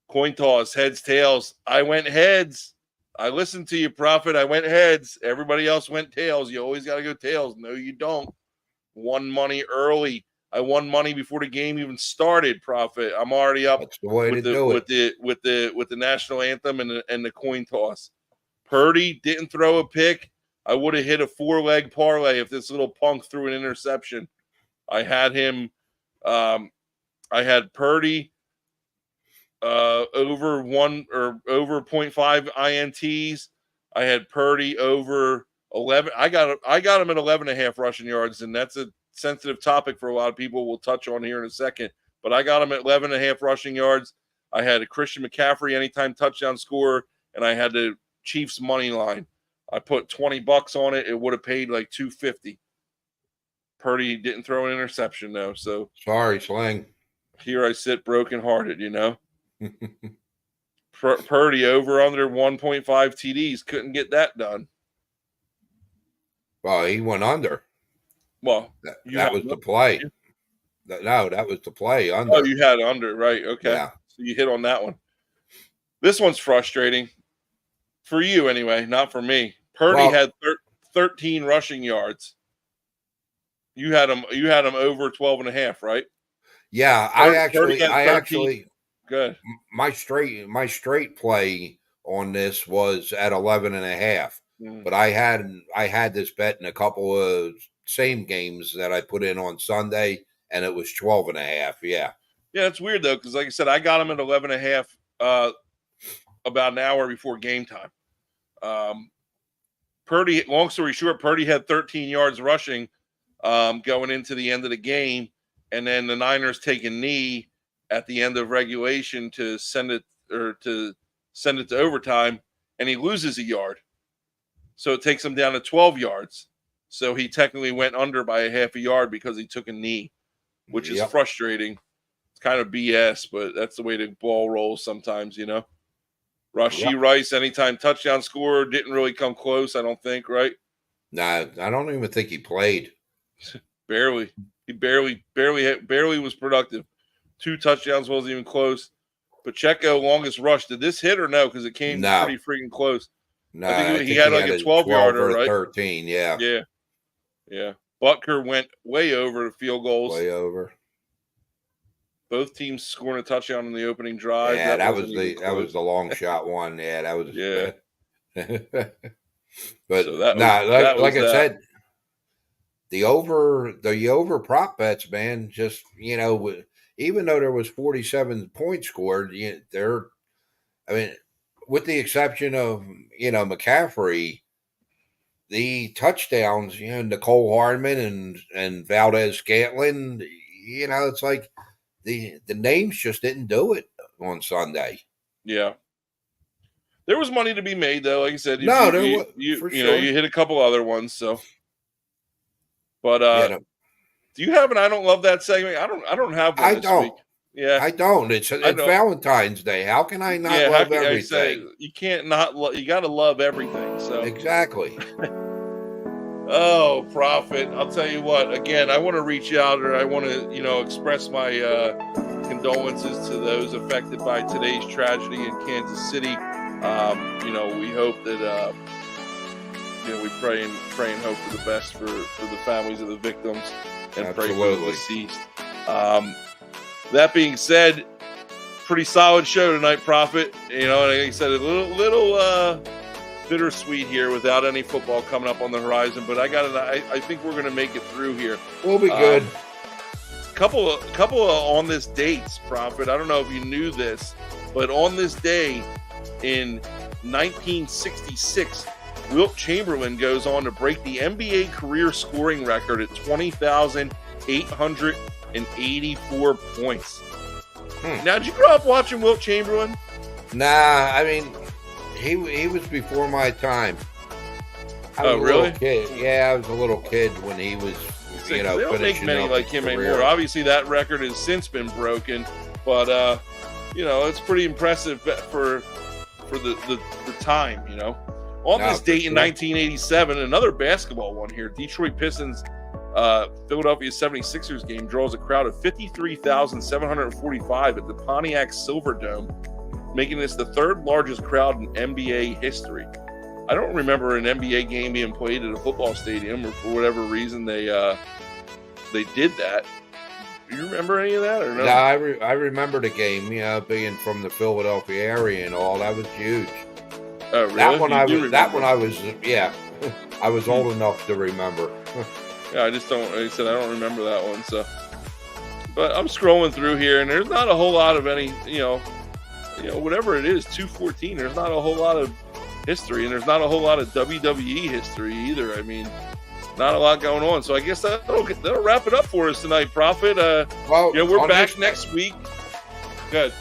Coin toss, heads, tails. I went heads. I listened to you, Prophet. I went heads. Everybody else went tails. You always got to go tails. No, you don't. Won money early. I won money before the game even started, Prophet. I'm already up That's the way to do it. with the national anthem and the coin toss. Purdy didn't throw a pick. I would have hit a 4-leg parlay if this little punk threw an interception. I had him. I had Purdy over 1 or over 0.5 INTs. I had Purdy over 11. I got him at 11.5 rushing yards, and that's a sensitive topic for a lot of people. We'll touch on here in a second, but I got him at 11.5 rushing yards. I had a Christian McCaffrey anytime touchdown scorer, and I had the Chiefs money line. I put $20 on it. It would have paid like $250. Purdy didn't throw an interception though, so sorry, Sling. Here I sit brokenhearted, Purdy over under 1.5 TDs, couldn't get that done. Well, he went under. Well, that was the play. No, that was the play. Under. Oh, you had under, right? Okay. Yeah. So you hit on that one. This one's frustrating for you anyway, not for me. Purdy had 13 rushing yards. You had him over 12.5, right? Yeah, I actually good. My straight play on this was at 11.5. But I had this bet in a couple of same games that I put in on Sunday, and it was 12.5. Yeah. Yeah, it's weird though, because like I said, I got him at 11.5 about an hour before game time. Purdy, long story short, Purdy had 13 yards rushing going into the end of the game, and then the Niners take a knee at the end of regulation to send it to overtime, and he loses a yard. So it takes him down to 12 yards. So he technically went under by a half a yard because he took a knee, which is frustrating. It's kind of BS, but that's the way the ball rolls sometimes, Rashee Rice, anytime touchdown scorer, didn't really come close, I don't think, right? Nah, I don't even think he played. Barely. He barely was productive. 2 touchdowns, wasn't even close. Pacheco, longest rush. Did this hit or no? Because it came pretty freaking close. No, I think he had like a 12-yarder, right? 13, yeah. Yeah. Butker went way over the field goals. Way over. Both teams scoring a touchdown in the opening drive. Yeah, that was the long shot one. Yeah, that was But so like I said, the over prop bets, man, just even though there was 47 points scored, I mean, with the exception of McCaffrey, the touchdowns, Nicole Hardman and Valdez Scantling, it's like the names just didn't do it on Sunday. Yeah. There was money to be made, though. Like I said, you hit a couple other ones. So, but do you have an "I don't love that" segment? I don't have one. This week. Yeah, I don't. It's Valentine's Day. How can I not love everything? You can't not. You got to love everything. So exactly. Oh, Prophet! I'll tell you what. Again, I want to reach out, or I want to, express my condolences to those affected by today's tragedy in Kansas City. We hope that we pray and hope for the best for the families of the victims and Absolutely. Pray for the deceased. That being said, pretty solid show tonight, Prophet. Like I said, a little bittersweet here without any football coming up on the horizon, but I think we're going to make it through here. We'll be good. Couple of on this dates, Prophet. I don't know if you knew this, but on this day in 1966, Wilt Chamberlain goes on to break the NBA career scoring record at 20,884 points. Now, did you grow up watching Wilt Chamberlain? Nah, I mean, he was before my time. Oh, really? Kid. Yeah, I was a little kid when he was, they don't make many like him anymore. Obviously, that record has since been broken, but it's pretty impressive for the time. On this date in 1987, another basketball one here. Detroit Pistons, Philadelphia 76ers game draws a crowd of 53,745 at the Pontiac Silverdome, making this the third largest crowd in NBA history. I don't remember an NBA game being played at a football stadium, or for whatever reason they did that. Do you remember any of that or no? No, I remember the game. Being from the Philadelphia area and all, that was huge. Oh, really? That one I was I was old enough to remember. Yeah, I don't remember that one. So, but I'm scrolling through here, and there's not a whole lot of any, whatever it is, 214. There's not a whole lot of history, and there's not a whole lot of WWE history either. I mean, not a lot going on. So I guess that'll wrap it up for us tonight, Prophet. We're back next week. Good.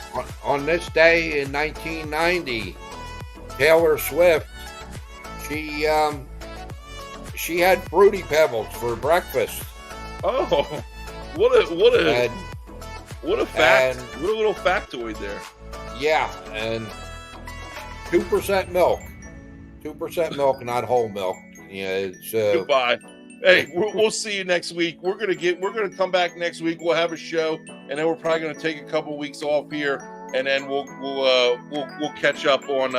On this day in 1990, Taylor Swift, she had Fruity Pebbles for breakfast. Oh, what a fact! What a little factoid there. Yeah, and 2% milk, not whole milk. Yeah, it's goodbye. Hey, we'll see you next week. We're gonna come back next week. We'll have a show, and then we're probably gonna take a couple weeks off here, and then we'll catch up on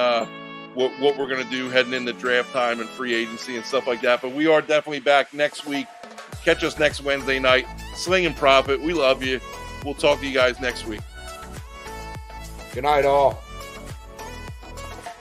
what we're gonna do heading into draft time and free agency and stuff like that. But we are definitely back next week. Catch us next Wednesday night. Sling'N Proffet. We love you. We'll talk to you guys next week. Good night, all.